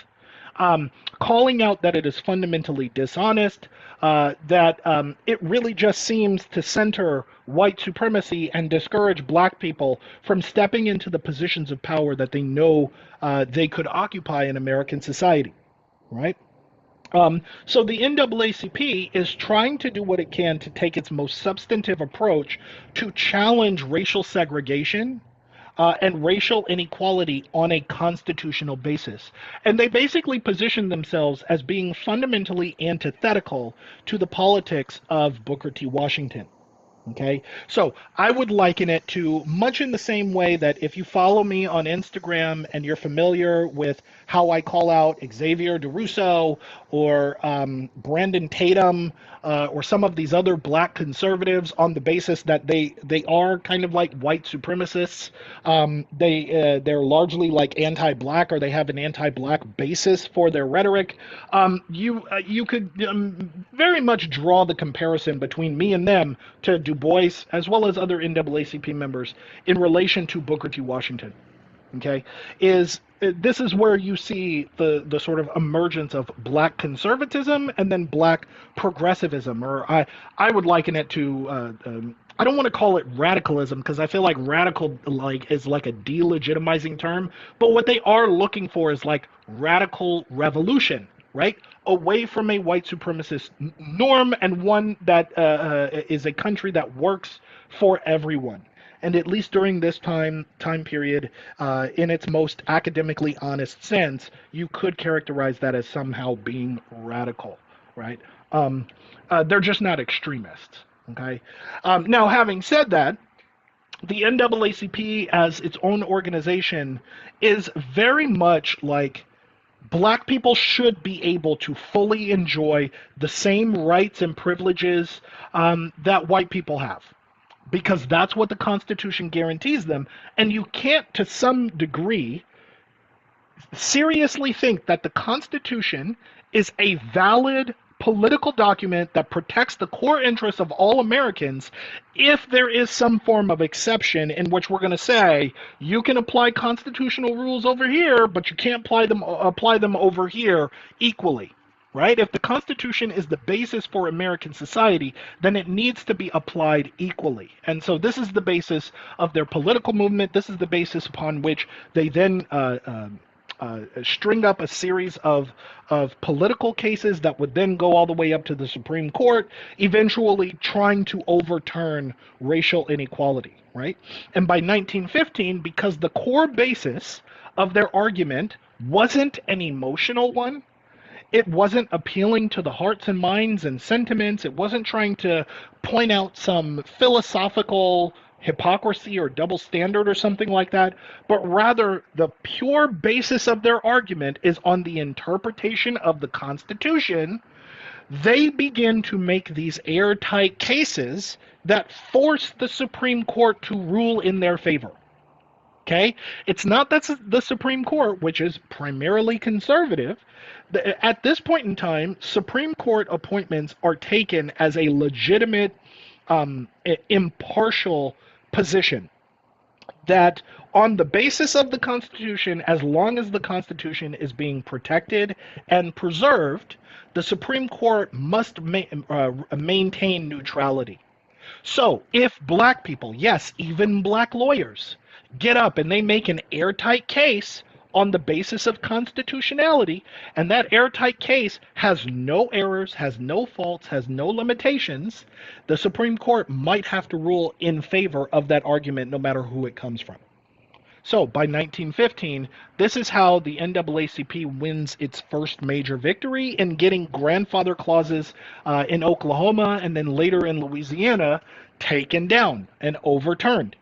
Calling out that it is fundamentally dishonest, that it really just seems to center white supremacy and discourage black people from stepping into the positions of power that they know they could occupy in American society, right? So the NAACP is trying to do what it can to take its most substantive approach to challenge racial segregation and racial inequality on a constitutional basis. And they basically position themselves as being fundamentally antithetical to the politics of Booker T. Washington. Okay, so I would liken it to much in the same way that if you follow me on Instagram and you're familiar with how I call out Xavier DeRusso or Brandon Tatum or some of these other black conservatives on the basis that they are kind of like white supremacists. They're largely like anti-black, or they have an anti-black basis for their rhetoric. You could very much draw the comparison between me and them to Du Bois, as well as other NAACP members, in relation to Booker T. Washington. Okay, this is where you see the sort of emergence of black conservatism and then black progressivism, or I would liken it to I don't want to call it radicalism, because I feel like radical is like a delegitimizing term, but what they are looking for is like radical revolution, right? Away from a white supremacist norm, and one that is a country that works for everyone. and at least during this time period, in its most academically honest sense, you could characterize that as somehow being radical, right? They're just not extremists. Okay. Now, having said that, the NAACP as its own organization is very much like black people should be able to fully enjoy the same rights and privileges that white people have, because that's what the Constitution guarantees them. And you can't, to some degree, seriously think that the Constitution is a valid political document that protects the core interests of all Americans if there is some form of exception in which we're going to say you can apply constitutional rules over here, but you can't apply them over here equally. Right? If the Constitution is the basis for American society, then it needs to be applied equally. And so this is the basis of their political movement. This is the basis upon which they then string up a series of political cases that would then go all the way up to the Supreme Court, eventually trying to overturn racial inequality, right? And by 1915, because the core basis of their argument wasn't an emotional one, it wasn't appealing to the hearts and minds and sentiments. It wasn't trying to point out some philosophical hypocrisy or double standard or something like that, but rather the pure basis of their argument is on the interpretation of the Constitution. They begin to make these airtight cases that force the Supreme Court to rule in their favor. Okay? It's not that the Supreme Court, which is primarily conservative, at this point in time, Supreme Court appointments are taken as a legitimate, impartial position. That on the basis of the Constitution, as long as the Constitution is being protected and preserved, the Supreme Court must maintain neutrality. So if black people, yes, even black lawyers, get up and they make an airtight case on the basis of constitutionality, and that airtight case has no errors, has no faults, has no limitations, the Supreme Court might have to rule in favor of that argument no matter who it comes from. So by 1915, this is how the NAACP wins its first major victory in getting grandfather clauses in Oklahoma and then later in Louisiana taken down and overturned,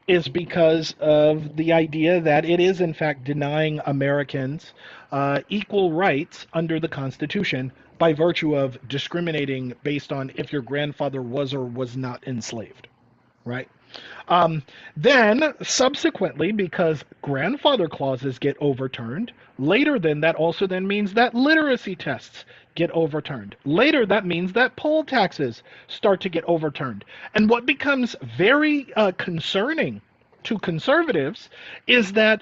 is because of the idea that it is in fact denying Americans equal rights under the Constitution by virtue of discriminating based on if your grandfather was or was not enslaved, right? Then subsequently, because grandfather clauses get overturned, later then that also then means that literacy tests get overturned. Later that means that poll taxes start to get overturned. And what becomes very concerning to conservatives is that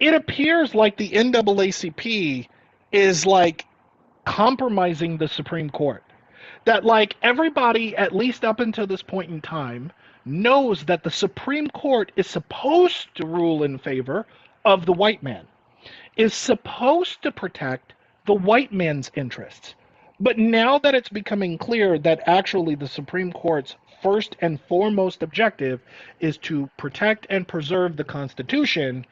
it appears like the NAACP is like compromising the Supreme Court. That like everybody, at least up until this point in time, knows that the Supreme Court is supposed to rule in favor of the white man, is supposed to protect the white man's interests. But now that it's becoming clear that actually the Supreme Court's first and foremost objective is to protect and preserve the Constitution,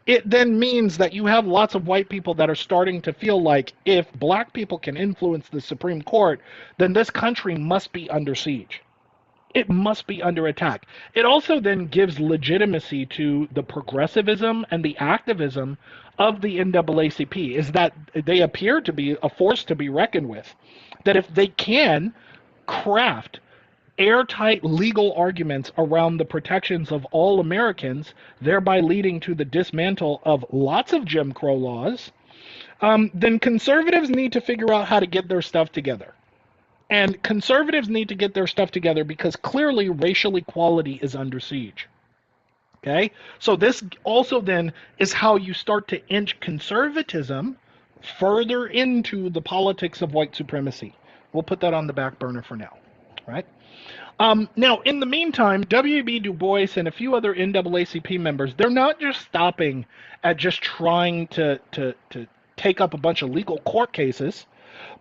it then means that you have lots of white people that are starting to feel like if black people can influence the Supreme Court, then this country must be under siege. It must be under attack. It also then gives legitimacy to the progressivism and the activism of the NAACP, is that they appear to be a force to be reckoned with. That if they can craft airtight legal arguments around the protections of all Americans, thereby leading to the dismantle of lots of Jim Crow laws, then conservatives need to figure out how to get their stuff together. And conservatives need to get their stuff together because clearly racial equality is under siege. Okay? So this also then is how you start to inch conservatism further into the politics of white supremacy. We'll put that on the back burner for now. Right? Now, in the meantime, W.E.B. Du Bois and a few other NAACP members, they're not just stopping at just trying to take up a bunch of legal court cases.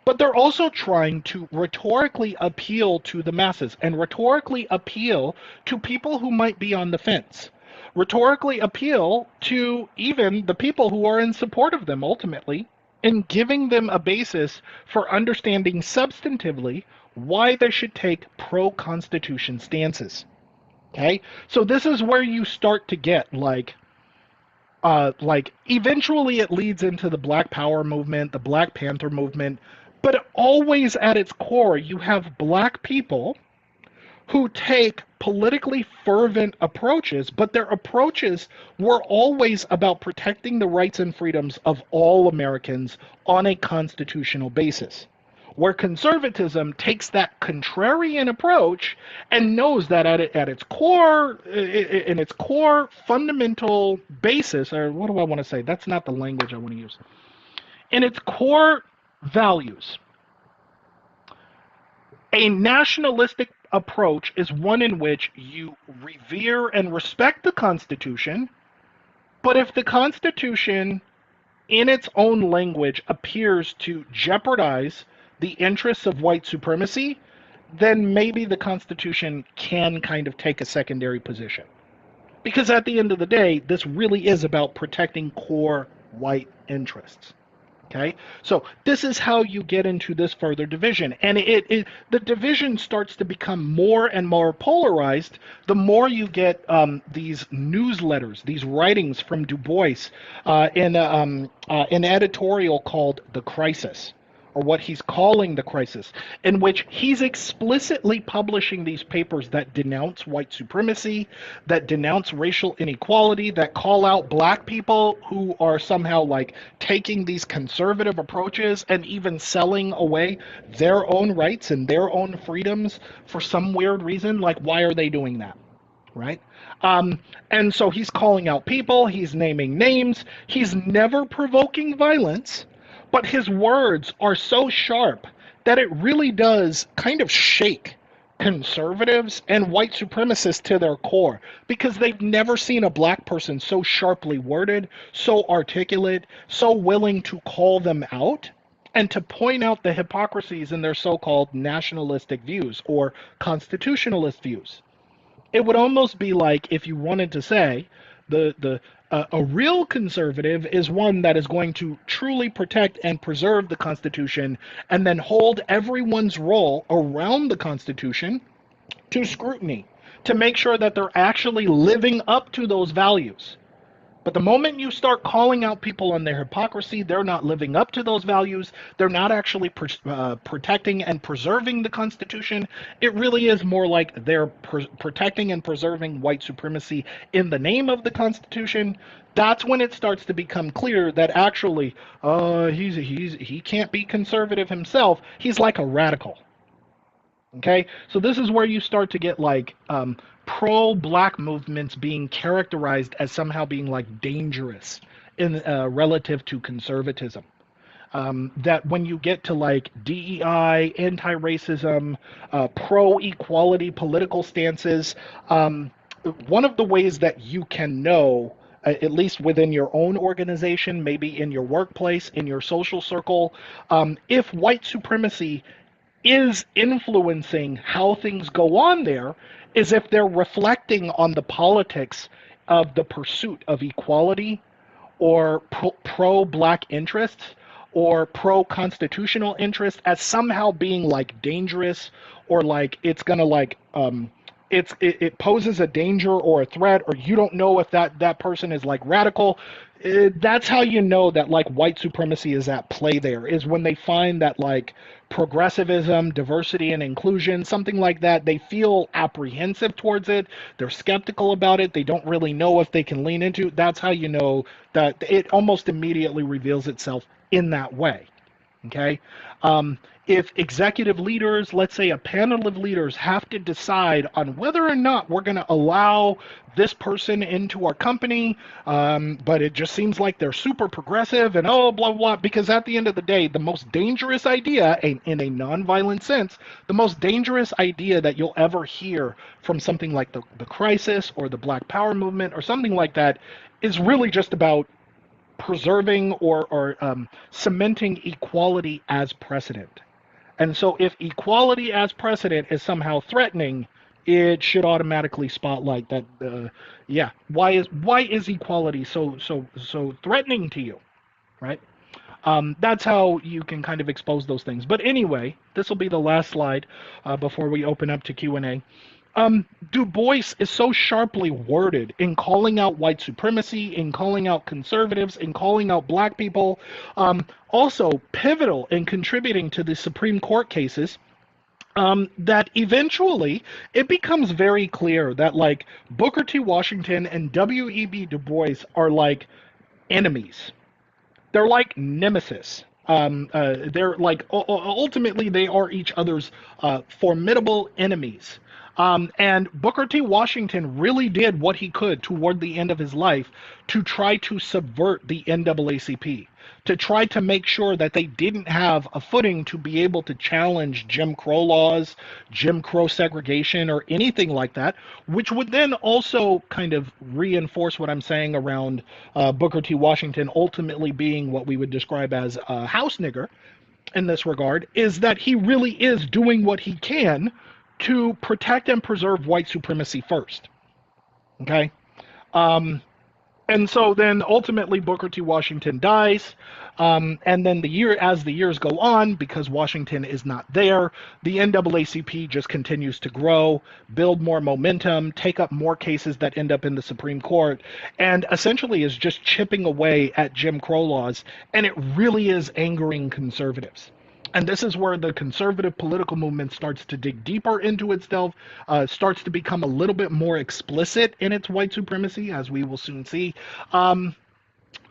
but they're also trying to rhetorically appeal to the masses and rhetorically appeal to people who might be on the fence, rhetorically appeal to even the people who are in support of them ultimately, and giving them a basis for understanding substantively why they should take pro-Constitution stances. Okay, so this is where you start to get like eventually it leads into the Black Power movement, the Black Panther movement, but always at its core you have black people who take politically fervent approaches, but their approaches were always about protecting the rights and freedoms of all Americans on a constitutional basis. Where conservatism takes that contrarian approach and knows that at its core, in its core fundamental basis, or what do I want to say? That's not the language I want to use. In its core values, a nationalistic approach is one in which you revere and respect the Constitution, but if the Constitution, in its own language, appears to jeopardize the interests of white supremacy, then maybe the Constitution can kind of take a secondary position. Because at the end of the day, this really is about protecting core white interests. Okay, so this is how you get into this further division, and the division starts to become more and more polarized the more you get these newsletters, these writings from Du Bois in an editorial called "The Crisis," or what he's calling the crisis, in which he's explicitly publishing these papers that denounce white supremacy, that denounce racial inequality, that call out black people who are somehow like taking these conservative approaches and even selling away their own rights and their own freedoms for some weird reason. Like, why are they doing that? Right? And so he's calling out people, he's naming names, he's never provoking violence, but his words are so sharp that it really does kind of shake conservatives and white supremacists to their core, because they've never seen a black person so sharply worded, so articulate, so willing to call them out and to point out the hypocrisies in their so-called nationalistic views or constitutionalist views. It would almost be like if you wanted to say a real conservative is one that is going to truly protect and preserve the Constitution and then hold everyone's role around the Constitution to scrutiny to make sure that they're actually living up to those values. But the moment you start calling out people on their hypocrisy, they're not living up to those values, they're not actually protecting and preserving the Constitution. It really is more like they're protecting and preserving white supremacy in the name of the Constitution. That's when it starts to become clear that actually he can't be conservative himself. He's like a radical. Okay, so this is where you start to get like pro-black movements being characterized as somehow being like dangerous in relative to conservatism. That when you get to like DEI, anti-racism, pro-equality political stances, one of the ways that you can know, at least within your own organization, maybe in your workplace, in your social circle, if white supremacy is influencing how things go on there, is if they're reflecting on the politics of the pursuit of equality or pro-black interests or pro-constitutional interests as somehow being like dangerous, or like it's gonna like it poses a danger or a threat, or you don't know if that person is like radical. That's how you know that like white supremacy is at play there, is when they find that like progressivism, diversity and inclusion, something like that, they feel apprehensive towards it, they're skeptical about it, they don't really know if they can lean into. That's how you know that it almost immediately reveals itself in that way. Okay? If executive leaders, let's say a panel of leaders, have to decide on whether or not we're going to allow this person into our company, but it just seems like they're super progressive and oh, blah, blah, because at the end of the day, the most dangerous idea, in a nonviolent sense, the most dangerous idea that you'll ever hear from something like the crisis or the Black Power movement or something like that is really just about preserving or cementing equality as precedent. And so if equality as precedent is somehow threatening, it should automatically spotlight that. Yeah, why is equality so threatening to you, right? That's how you can kind of expose those things. But anyway, this will be the last slide before we open up to Q&A. Du Bois is so sharply worded in calling out white supremacy, in calling out conservatives, in calling out black people, also pivotal in contributing to the Supreme Court cases. That eventually it becomes very clear that like Booker T. Washington and W.E.B. Du Bois are like enemies. They're like nemesis. They're like ultimately they are each other's formidable enemies. And Booker T. Washington really did what he could toward the end of his life to try to subvert the NAACP, to try to make sure that they didn't have a footing to be able to challenge Jim Crow laws, Jim Crow segregation, or anything like that, which would then also kind of reinforce what I'm saying around Booker T. Washington ultimately being what we would describe as a house nigger in this regard, is that he really is doing what he can to protect and preserve white supremacy first. Okay? And so then ultimately Booker T. Washington dies. And then as the years go on, because Washington is not there, the NAACP just continues to grow, build more momentum, take up more cases that end up in the Supreme Court, and essentially is just chipping away at Jim Crow laws. And it really is angering conservatives. And this is where the conservative political movement starts to dig deeper into itself, starts to become a little bit more explicit in its white supremacy, as we will soon see. And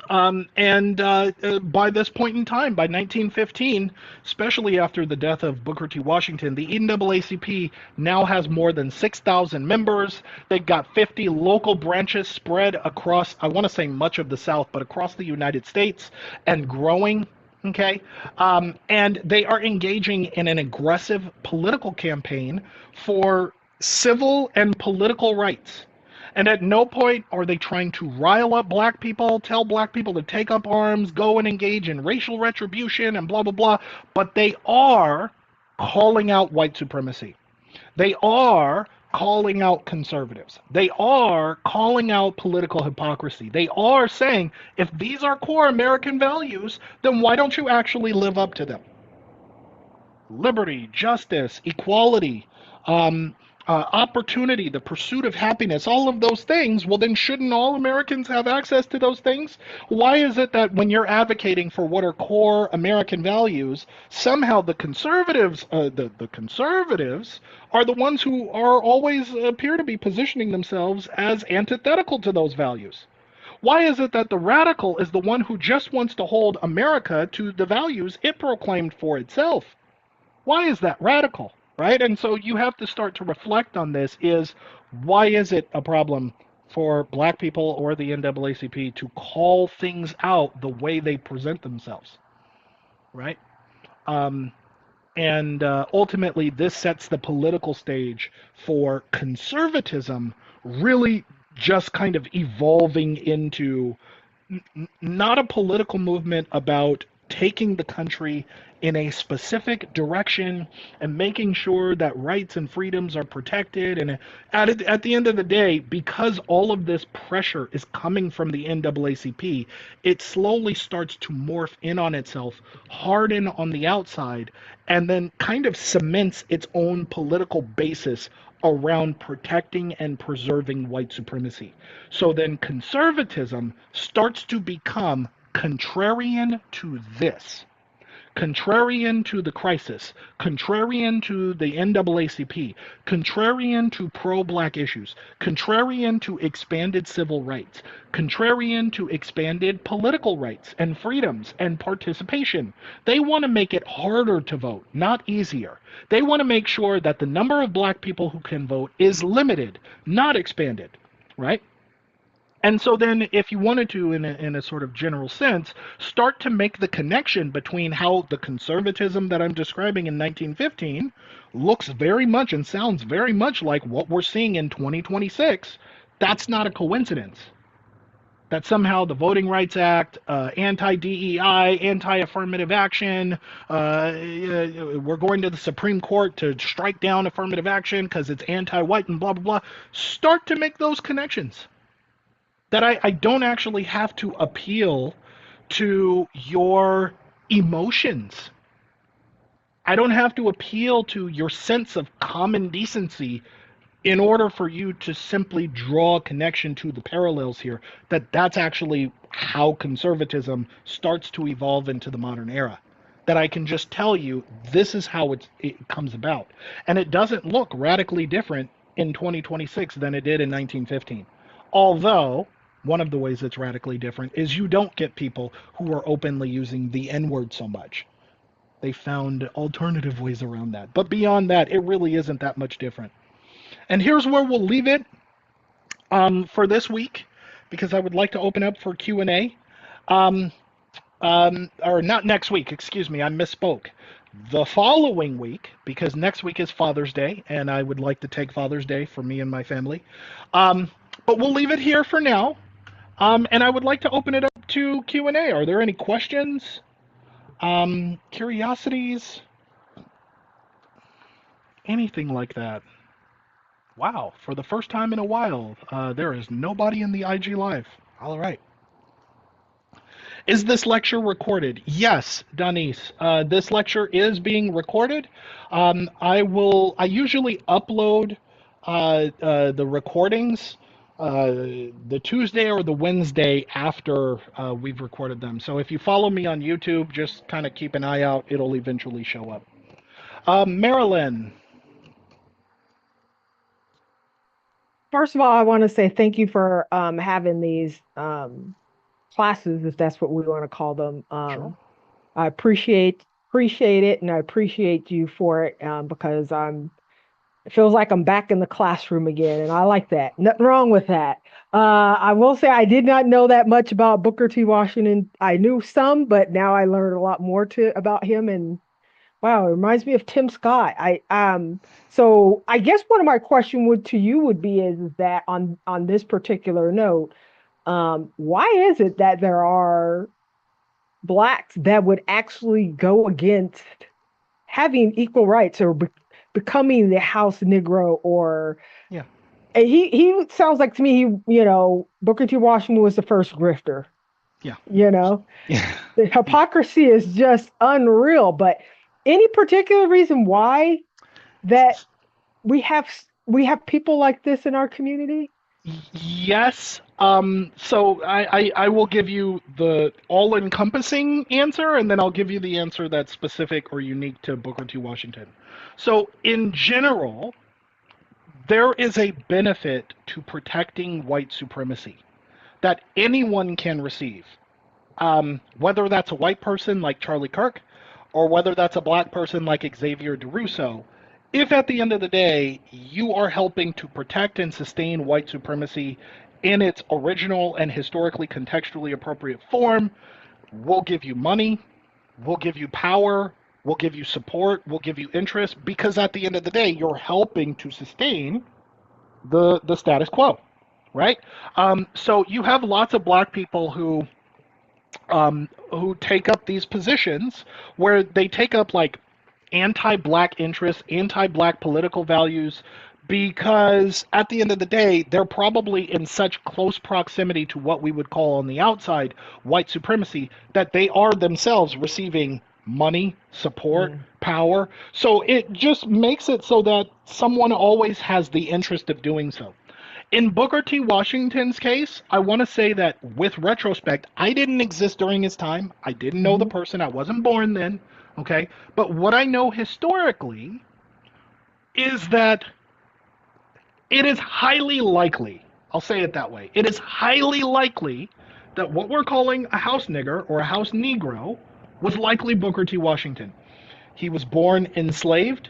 by this point in time, by 1915, especially after the death of Booker T. Washington, the NAACP now has more than 6,000 members. They've got 50 local branches spread across, I want to say much of the South, but across the United States and growing. Okay, and they are engaging in an aggressive political campaign for civil and political rights. And at no point are they trying to rile up black people, tell black people to take up arms, go and engage in racial retribution and blah, blah, blah. But they are calling out white supremacy. They are calling out conservatives. They are calling out political hypocrisy. They are saying, if these are core American values, then why don't you actually live up to them? Liberty, justice, equality, opportunity, the pursuit of happiness, all of those things, well, then shouldn't all Americans have access to those things? Why is it that when you're advocating for what are core American values, somehow the conservatives, the conservatives are the ones who are always appear to be positioning themselves as antithetical to those values? Why is it that the radical is the one who just wants to hold America to the values it proclaimed for itself? Why is that radical? Right? And so you have to start to reflect on this is why is it a problem for black people or the NAACP to call things out the way they present themselves? Right? And ultimately, this sets the political stage for conservatism really just kind of evolving into not a political movement about taking the country in a specific direction and making sure that rights and freedoms are protected. And at the end of the day, because all of this pressure is coming from the NAACP, it slowly starts to morph in on itself, harden on the outside, and then kind of cements its own political basis around protecting and preserving white supremacy. So then conservatism starts to become contrarian to this, contrarian to the crisis, contrarian to the NAACP, contrarian to pro-black issues, contrarian to expanded civil rights, contrarian to expanded political rights and freedoms and participation. They want to make it harder to vote, not easier. They want to make sure that the number of black people who can vote is limited, not expanded, right? And so then if you wanted to, in a sort of general sense, start to make the connection between how the conservatism that I'm describing in 1915 looks very much and sounds very much like what we're seeing in 2026, that's not a coincidence. that somehow the Voting Rights Act, anti-DEI, anti-affirmative action, we're going to the Supreme Court to strike down affirmative action because it's anti-white and blah, blah, blah. Start to make those connections. That I don't actually have to appeal to your emotions. I don't have to appeal to your sense of common decency in order for you to simply draw a connection to the parallels here, that's actually how conservatism starts to evolve into the modern era. That I can just tell you this is how it comes about. And it doesn't look radically different in 2026 than it did in 1915. Although, one of the ways it's radically different is you don't get people who are openly using the N word so much. They found alternative ways around that. But beyond that, it really isn't that much different. And here's where we'll leave it for this week, because I would like to open up for Q&A. Or not next week, excuse me, I misspoke. The following week, because next week is Father's Day, and I would like to take Father's Day for me and my family. But we'll leave it here for now. And I would like to open it up to Q&A. Are there any questions? Curiosities? Anything like that? Wow, for the first time in a while, there is nobody in the IG Live. All right. Is this lecture recorded? Yes, Denise. This lecture is being recorded. I usually upload the recordings the Tuesday or the Wednesday after we've recorded them. So if you follow me on YouTube, just kind of keep an eye out. It'll eventually show up. Marilyn. First of all, I want to say thank you for having these classes, if that's what we want to call them. Sure. I appreciate it, and I appreciate you for it because it feels like I'm back in the classroom again, and I like that. Nothing wrong with that. I will say I did not know that much about Booker T. Washington. I knew some, but now I learned a lot more about him, and wow, it reminds me of Tim Scott. So I guess one of my question to you would be is that on this particular note, why is it that there are blacks that would actually go against having equal rights or becoming the house Negro or Yeah. he sounds like to me Booker T. Washington was the first grifter. Yeah. Yeah. The hypocrisy is just unreal, but any particular reason why that we have people like this in our community? Yes. So I will give you the all-encompassing answer, and then I'll give you the answer that's specific or unique to Booker T. Washington. So in general, there is a benefit to protecting white supremacy that anyone can receive. Whether that's a white person like Charlie Kirk, or whether that's a black person like Xavier DeRusso, if at the end of the day you are helping to protect and sustain white supremacy in its original and historically contextually appropriate form, we'll give you money, we'll give you power, we'll give you support, we'll give you interest, because at the end of the day you're helping to sustain the status quo, right? So you have lots of black people who take up these positions where they take up like anti-black interests, anti-black political values, because at the end of the day, they're probably in such close proximity to what we would call on the outside white supremacy that they are themselves receiving money, support, power. So it just makes it so that someone always has the interest of doing so. In Booker T. Washington's case, I want to say that with retrospect, I didn't exist during his time. I didn't know the person. I wasn't born then. Okay. But what I know historically is that it is highly likely, I'll say it that way, it is highly likely that what we're calling a house nigger or a house Negro was likely Booker T. Washington. He was born enslaved.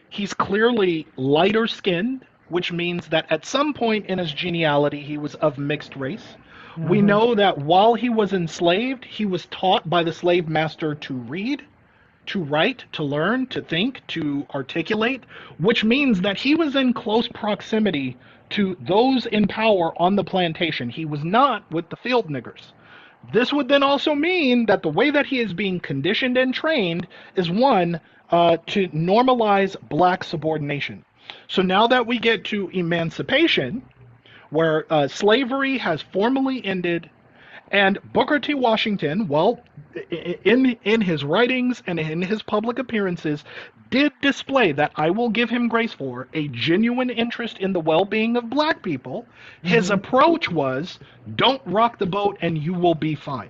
He's clearly lighter skinned, which means that at some point in his genealogy, he was of mixed race. We know that while he was enslaved, he was taught by the slave master to read. to write, to learn, to think, to articulate, which means that he was in close proximity to those in power on the plantation. He was not with the field niggers. This would then also mean that the way that he is being conditioned and trained is one, to normalize black subordination. So now that we get to emancipation, where slavery has formally ended, and Booker T. Washington, well, in his writings and in his public appearances, did display that I will give him grace for a genuine interest in the well-being of black people. His Hmm. approach was, don't rock the boat and you will be fine.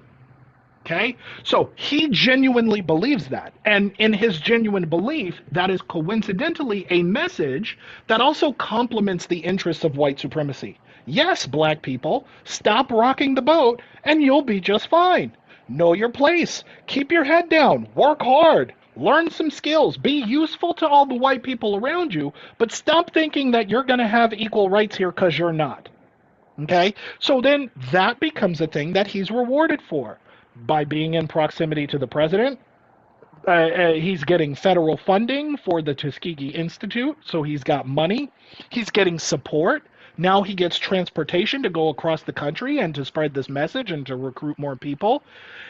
Okay? So he genuinely believes that. And in his genuine belief, that is coincidentally a message that also complements the interests of white supremacy. Yes, black people, stop rocking the boat and you'll be just fine. Know your place. Keep your head down. Work hard. Learn some skills. Be useful to all the white people around you, but stop thinking that you're going to have equal rights here because you're not. Okay? So then that becomes a thing that he's rewarded for by being in proximity to the president. He's getting federal funding for the Tuskegee Institute, so he's got money. He's getting support. Now he gets transportation to go across the country and to spread this message and to recruit more people.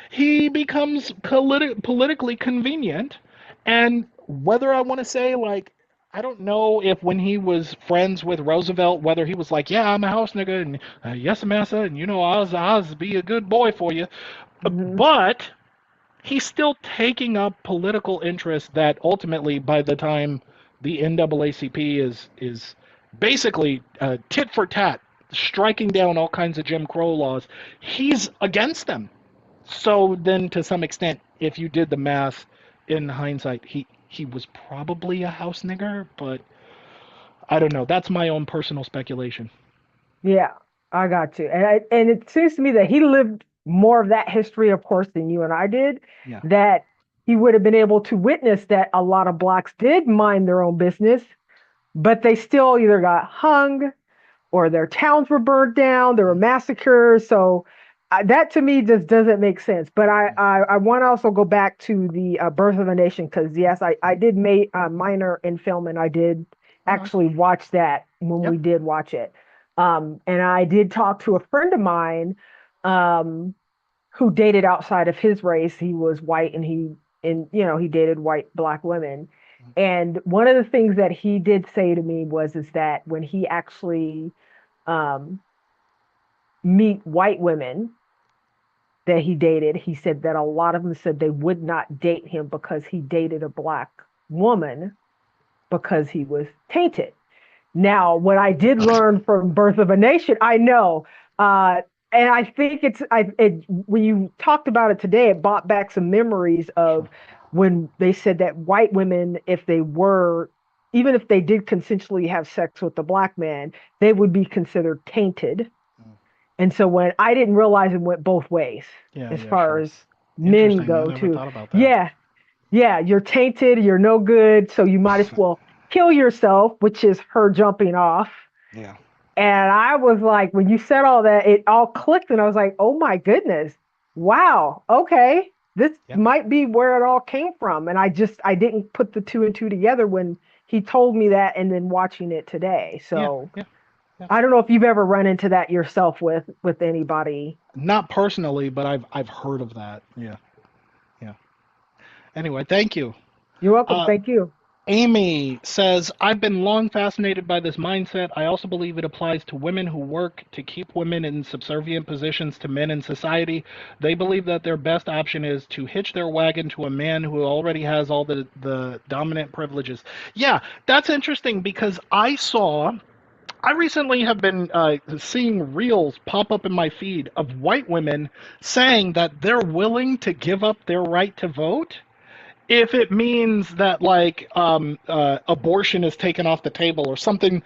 He becomes politically convenient. And whether I want to say, like, I don't know if when he was friends with Roosevelt, whether he was like, yeah, I'm a house nigga, and yes, massa, and I'll be a good boy for you. Hmm. But he's still taking up political interest that ultimately, by the time the NAACP is basically tit for tat, striking down all kinds of Jim Crow laws, he's against them. So then, to some extent, if you did the math in hindsight, he was probably a house nigger, but I don't know. That's my own personal speculation. Yeah, I got you. And it seems to me that he lived more of that history, of course, than you and I did. Yeah. That he would have been able to witness that a lot of blacks did mind their own business, but they still either got hung or their towns were burned down, there were massacres. So that to me just doesn't make sense. But I want to also go back to the Birth of a Nation because yes, I did minor in film and I did Okay. actually watch that when Yep. we did watch it. And I did talk to a friend of mine um, who dated outside of his race. He was white and he dated white black women. And one of the things that he did say to me was is that when he actually um, meet white women that he dated, he said that a lot of them said they would not date him because he dated a black woman because he was tainted. Now, what I did learn from Birth of a Nation, I know, and I think when you talked about it today, it brought back some memories of Sure. when they said that white women, even if they did consensually have sex with the black man, they would be considered tainted. And so when I didn't realize it went both ways Yeah, as yeah, far sure. as men Interesting. I go never too. thought about that. Yeah, yeah, you're tainted, you're no good, so you might as well kill yourself, which is her jumping off. Yeah. And I was like, when you said all that, it all clicked, and I was like, oh my goodness, wow, okay, this Yep. might be where it all came from. And I didn't put the two and two together when he told me that, and then watching it today. Yeah. So Yeah. Yeah. I don't know if you've ever run into that yourself with anybody. Not personally, but I've heard of that. Yeah. Yeah. Anyway, thank you. You're welcome. Uh, Thank you. Amy says, I've been long fascinated by this mindset. I also believe it applies to women who work to keep women in subservient positions to men in society. They believe that their best option is to hitch their wagon to a man who already has all the dominant privileges. Yeah, that's interesting because I recently have been seeing reels pop up in my feed of white women saying that they're willing to give up their right to vote if it means that abortion is taken off the table or something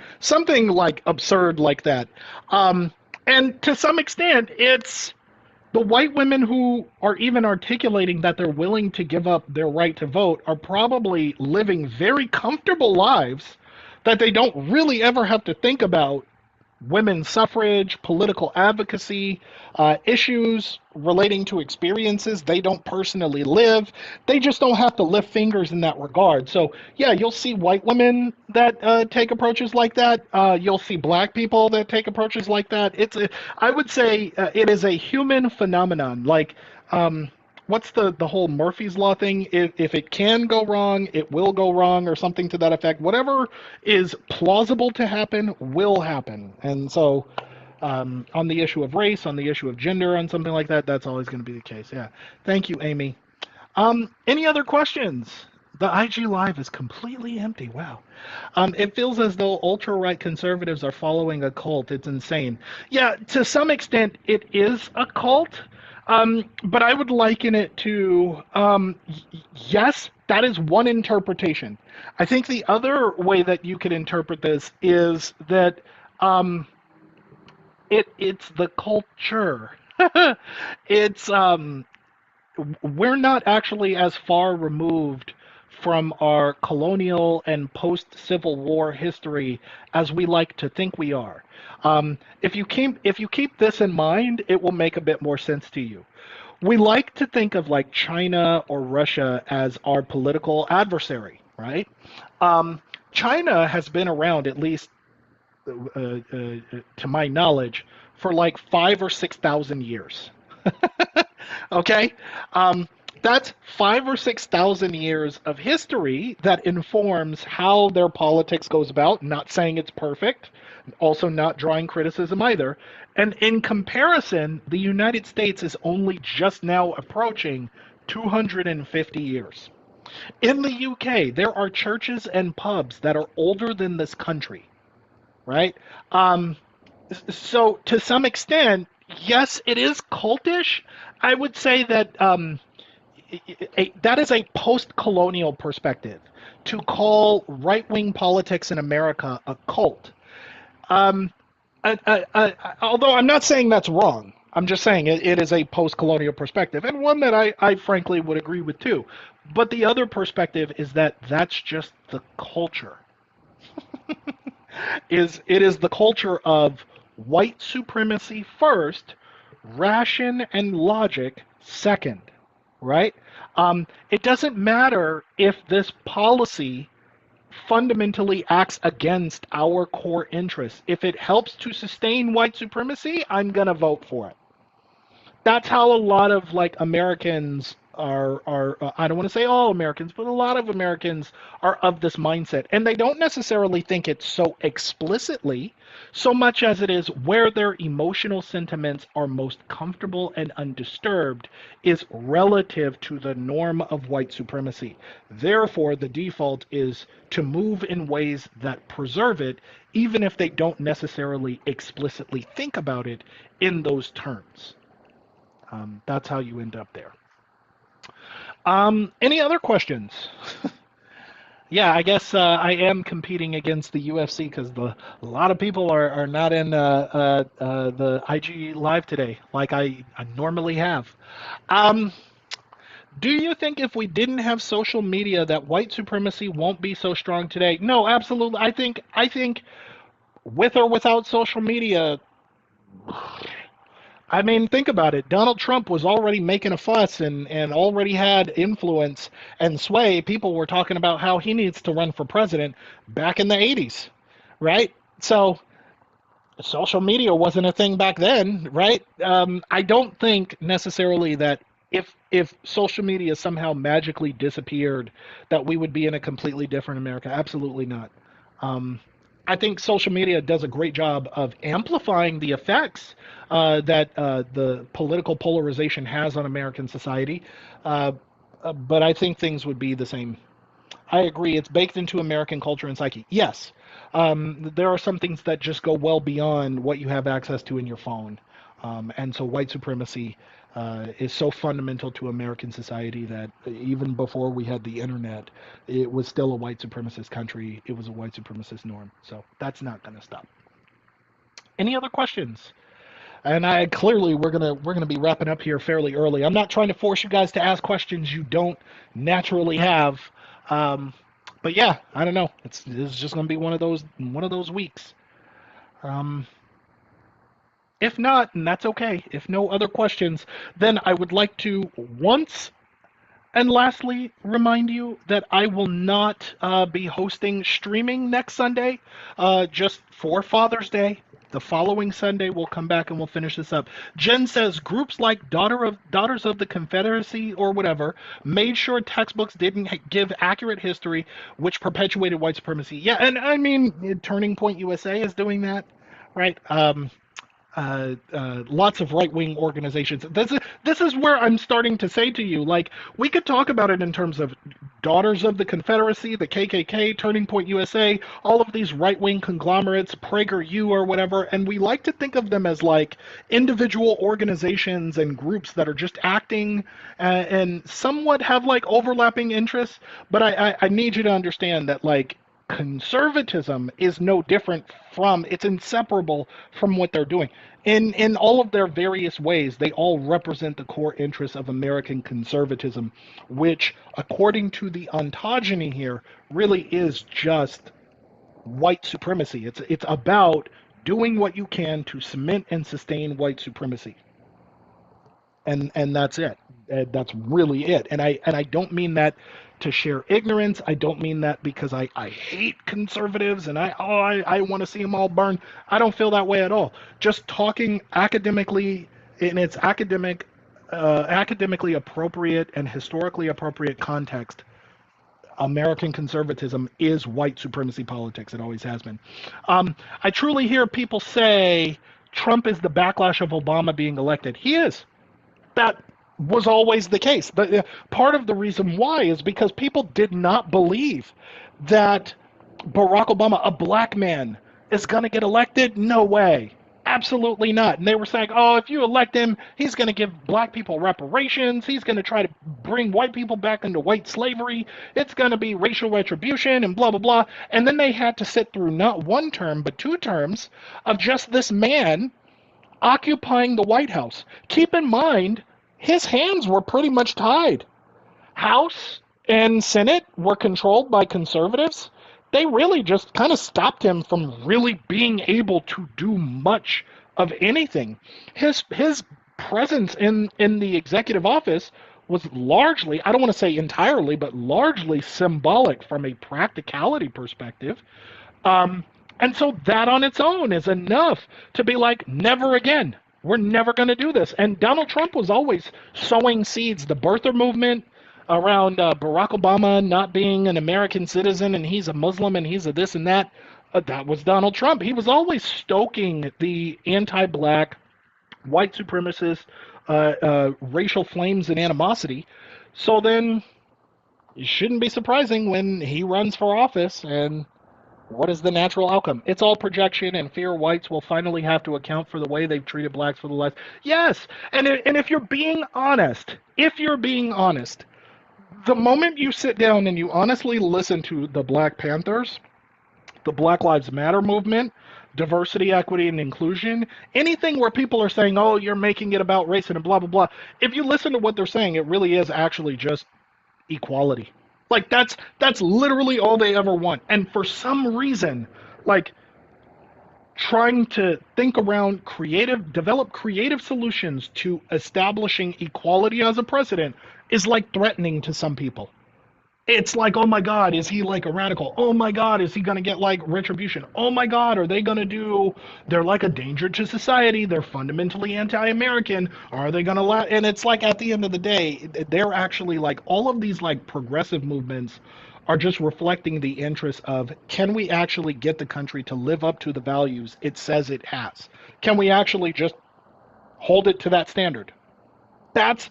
like absurd like that. And to some extent, it's the white women who are even articulating that they're willing to give up their right to vote are probably living very comfortable lives that they don't really ever have to think about women's suffrage, political advocacy, issues relating to experiences they don't personally live. They just don't have to lift fingers in that regard. So, yeah, you'll see white women that take approaches like that. You'll see black people that take approaches like that. I would say it is a human phenomenon. Like, what's the whole Murphy's Law thing? If it can go wrong, it will go wrong, or something to that effect. Whatever is plausible to happen will happen. And so, on the issue of race, on the issue of gender, on something like that, that's always going to be the case. Yeah. Thank you, Amy. Any other questions? The IG Live is completely empty. Wow. It feels as though ultra right conservatives are following a cult. It's insane. Yeah, to some extent, it is a cult. But I would liken it to yes, that is one interpretation. I think the other way that you could interpret this is that it's the culture. it's We're not actually as far removed from our colonial and post-Civil War history as we like to think we are. If you keep this in mind, it will make a bit more sense to you. We like to think of like China or Russia as our political adversary, right? China has been around, at least to my knowledge, for like 5 or 6 thousand years. Okay, that's 5 or 6 thousand years of history that informs how their politics goes about. Not saying it's perfect, also not drawing criticism either. And in comparison, the United States is only just now approaching 250 years. In the UK, there are churches and pubs that are older than this country, right? Um, so to some extent, yes, it is cultish. I would say that that is a post-colonial perspective to call right-wing politics in America a cult. Um, Although I'm not saying that's wrong, I'm just saying it is a post-colonial perspective, and one that I frankly would agree with too. But the other perspective is that that's just the culture. It is the culture of white supremacy first, ration and logic second, right? It doesn't matter if this policy fundamentally acts against our core interests. If it helps to sustain white supremacy, I'm going to vote for it. That's how a lot of like Americans are I don't want to say all Americans, but a lot of Americans are of this mindset, and they don't necessarily think it so explicitly, so much as it is where their emotional sentiments are most comfortable and undisturbed is relative to the norm of white supremacy. Therefore, the default is to move in ways that preserve it, even if they don't necessarily explicitly think about it in those terms. That's how you end up there. Any other questions? Yeah, I guess I am competing against the UFC because a lot of people are not in the IG Live today, like I normally have. Um, do you think if we didn't have social media that white supremacy won't be so strong today? No, absolutely. I think with or without social media, I mean, think about it. Donald Trump was already making a fuss and already had influence and sway. People were talking about how he needs to run for president back in the 80s, right? So social media wasn't a thing back then, right? I don't think necessarily that if social media somehow magically disappeared, that we would be in a completely different America. Absolutely not. Um, I think social media does a great job of amplifying the effects that the political polarization has on American society, uh, but I think things would be the same. I agree. It's baked into American culture and psyche. Yes, there are some things that just go well beyond what you have access to in your phone. And so white supremacy is so fundamental to American society that even before we had the internet, it was still a white supremacist country. It was a white supremacist norm. So that's not going to stop. Any other questions? And I clearly we're gonna be wrapping up here fairly early. I'm not trying to force you guys to ask questions you don't naturally have. Um, but yeah, I don't know. It's just gonna be one of those weeks. Um, If not, and that's okay, if no other questions, then I would like to once and lastly, remind you that I will not be hosting streaming next Sunday, just for Father's Day. The following Sunday, we'll come back and we'll finish this up. Jen says groups like Daughters of the Confederacy or whatever made sure textbooks didn't give accurate history, which perpetuated white supremacy. Yeah, and I mean, Turning Point USA is doing that, right? Lots of right-wing organizations. This is where I'm starting to say to you, like, we could talk about it in terms of Daughters of the Confederacy, the KKK, Turning Point USA, all of these right-wing conglomerates, PragerU or whatever, and we like to think of them as like individual organizations and groups that are just acting and somewhat have like overlapping interests. But I need you to understand that like conservatism is no different from, it's inseparable from what they're doing in all of their various ways. They all represent the core interests of American conservatism, which according to the ontogeny here really is just white supremacy. It's about doing what you can to cement and sustain white supremacy, and that's it. That's really it. And I don't mean that to share ignorance. I don't mean that because I hate conservatives and I want to see them all burn. I don't feel that way at all. Just talking academically in its academically appropriate and historically appropriate context. American conservatism is white supremacy politics. It always has been. I truly hear people say Trump is the backlash of Obama being elected. He is. That was always the case. But part of the reason why is because people did not believe that Barack Obama, a black man, is going to get elected. No way. Absolutely not. And they were saying, oh, if you elect him, he's going to give black people reparations. He's going to try to bring white people back into white slavery. It's going to be racial retribution and blah, blah, blah. And then they had to sit through not one term, but two terms of just this man occupying the White House. Keep in mind, his hands were pretty much tied. House and Senate were controlled by conservatives. They really just kind of stopped him from really being able to do much of anything. His presence in the executive office was largely, I don't want to say entirely, but largely symbolic from a practicality perspective. And so that on its own is enough to be like, never again. We're never going to do this. And Donald Trump was always sowing seeds. The birther movement around Barack Obama not being an American citizen and he's a Muslim and he's a this and that, that was Donald Trump. He was always stoking the anti-black, white supremacist, racial flames and animosity. So then it shouldn't be surprising when he runs for office. And what is the natural outcome? It's all projection, and fear whites will finally have to account for the way they've treated blacks for the last. Yes, and if you're being honest, the moment you sit down and you honestly listen to the Black Panthers, the Black Lives Matter movement, diversity, equity, and inclusion, anything where people are saying, oh, you're making it about race and blah, blah, blah, if you listen to what they're saying, it really is actually just equality. Like, that's literally all they ever want. And for some reason, like, trying to think around develop creative solutions to establishing equality as a precedent is like threatening to some people. It's like, oh my God, is he like a radical? Oh my God, is he going to get like retribution? Oh my God, are they going to they're like a danger to society. They're fundamentally anti-American. Are they going to and it's like at the end of the day, they're actually like all of these like progressive movements are just reflecting the interests of, can we actually get the country to live up to the values it says it has? Can we actually just hold it to that standard? That's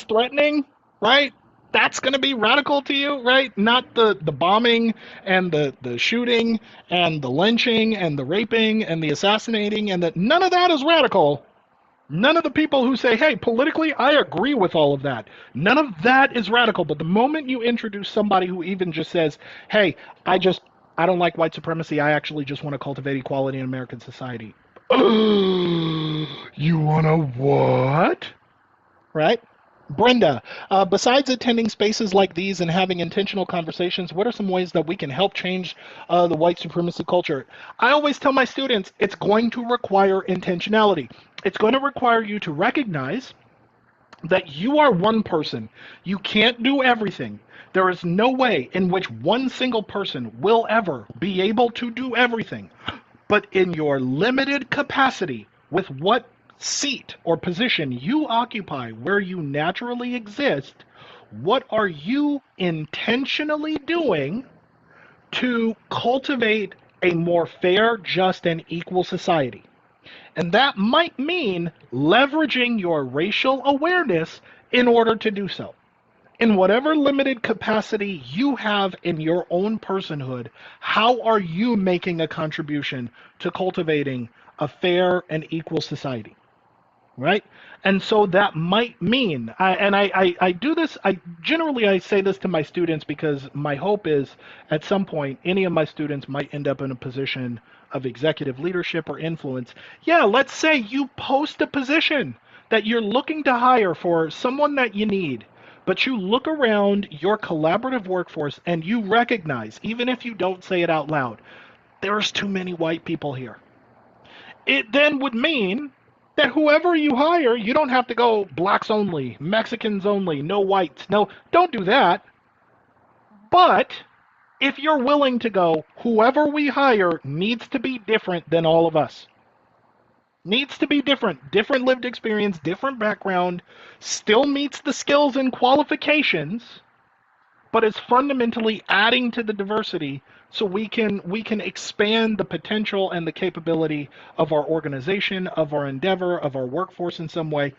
threatening, right? That's going to be radical to you, right? Not the bombing and the shooting and the lynching and the raping and the assassinating and none of that is radical. None of the people who say, hey, politically, I agree with all of that. None of that is radical. But the moment you introduce somebody who even just says, hey, I don't like white supremacy. I actually just want to cultivate equality in American society. You want to what? Right? Brenda, besides attending spaces like these and having intentional conversations, what are some ways that we can help change the white supremacy culture? I always tell my students it's going to require intentionality. It's going to require you to recognize that you are one person. You can't do everything. There is no way in which one single person will ever be able to do everything. But in your limited capacity, with what seat or position you occupy where you naturally exist, what are you intentionally doing to cultivate a more fair, just, and equal society? And that might mean leveraging your racial awareness in order to do so. In whatever limited capacity you have in your own personhood, how are you making a contribution to cultivating a fair and equal society? Right? And so that might mean, I do this, I say this to my students because my hope is at some point any of my students might end up in a position of executive leadership or influence. Yeah, let's say you post a position that you're looking to hire for someone that you need, but you look around your collaborative workforce and you recognize, even if you don't say it out loud, there's too many white people here. It then would mean that whoever you hire, you don't have to go blacks only, Mexicans only, no whites. No, don't do that. But if you're willing to go, whoever we hire needs to be different than all of us. Needs to be different. Different lived experience, different background, still meets the skills and qualifications, but is fundamentally adding to the diversity so we can expand the potential and the capability of our organization, of our endeavor, of our workforce in some way.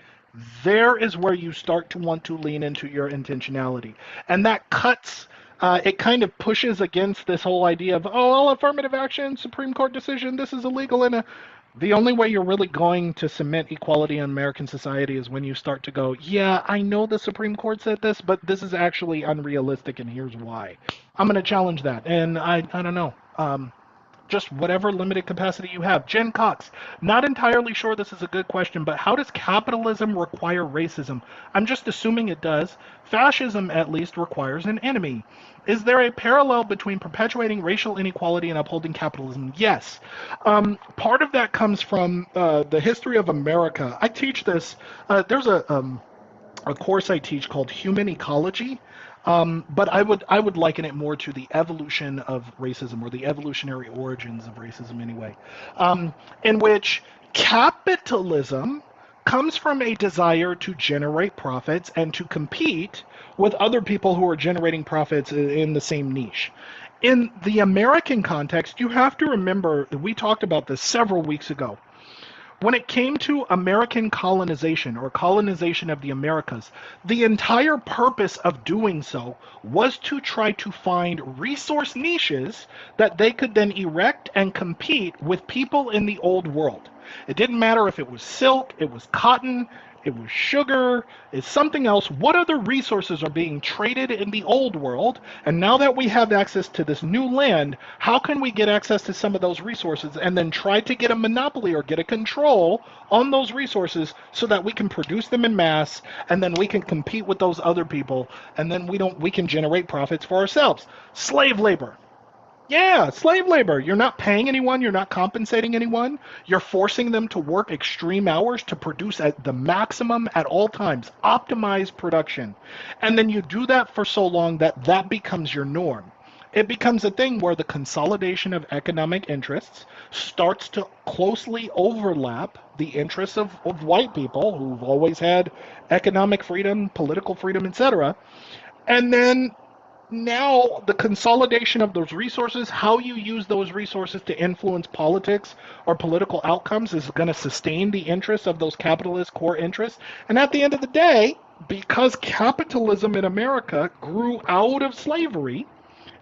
There is where you start to want to lean into your intentionality. And that cuts it kind of pushes against this whole idea of, oh, all affirmative action, Supreme Court decision, this is illegal. And the only way you're really going to cement equality in American society is when you start to go, yeah, I know the Supreme Court said this, but this is actually unrealistic, and here's why. I'm going to challenge that. And I don't know. Just whatever limited capacity you have. Jen Cox, not entirely sure this is a good question, but how does capitalism require racism? I'm just assuming it does. Fascism, at least, requires an enemy. Is there a parallel between perpetuating racial inequality and upholding capitalism? Yes. Part of that comes from the history of America. I teach this. There's a course I teach called Human Ecology. But I would liken it more to the evolution of racism, or the evolutionary origins of racism anyway, in which capitalism comes from a desire to generate profits and to compete with other people who are generating profits in the same niche. In the American context, you have to remember, we talked about this several weeks ago. When it came to American colonization, or colonization of the Americas, the entire purpose of doing so was to try to find resource niches that they could then erect and compete with people in the old world. It didn't matter if it was silk, it was cotton, it was sugar, it's something else. What other resources are being traded in the old world? And now that we have access to this new land, how can we get access to some of those resources and then try to get a monopoly or get a control on those resources so that we can produce them in mass, and then we can compete with those other people, and then we can generate profits for ourselves. Slave labor. Yeah, slave labor. You're not paying anyone, you're not compensating anyone. You're forcing them to work extreme hours to produce at the maximum at all times, optimize production. And then you do that for so long that that becomes your norm. It becomes a thing where the consolidation of economic interests starts to closely overlap the interests of white people who've always had economic freedom, political freedom, etc. And then now the consolidation of those resources, how you use those resources to influence politics or political outcomes, is going to sustain the interests of those capitalist core interests. And at the end of the day, because capitalism in America grew out of slavery,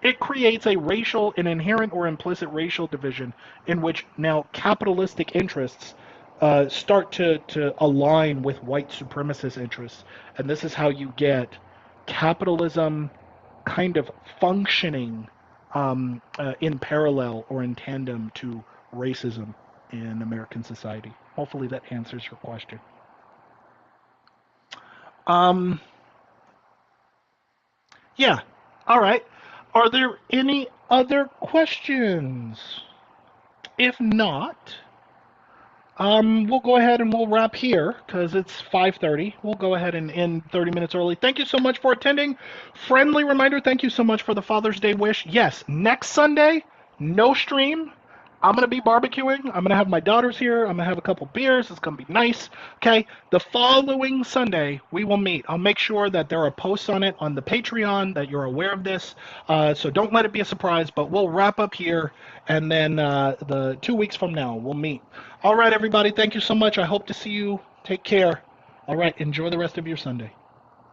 it creates an inherent or implicit racial division in which now capitalistic interests start to align with white supremacist interests. And this is how you get capitalism kind of functioning in parallel or in tandem to racism in American society. Hopefully that answers your question. Um, yeah. All right. Are there any other questions? If not, we'll go ahead and we'll wrap here because it's 5:30. We'll go ahead and end 30 minutes early. Thank you so much for attending. Friendly reminder, thank you so much for the Father's Day wish. Yes, next Sunday, no stream. I'm going to be barbecuing. I'm going to have my daughters here. I'm going to have a couple beers. It's going to be nice. Okay. The following Sunday, we will meet. I'll make sure that there are posts on it on the Patreon that you're aware of this. So don't let it be a surprise, but we'll wrap up here. And then the 2 weeks from now, we'll meet. All right, everybody. Thank you so much. I hope to see you. Take care. All right. Enjoy the rest of your Sunday.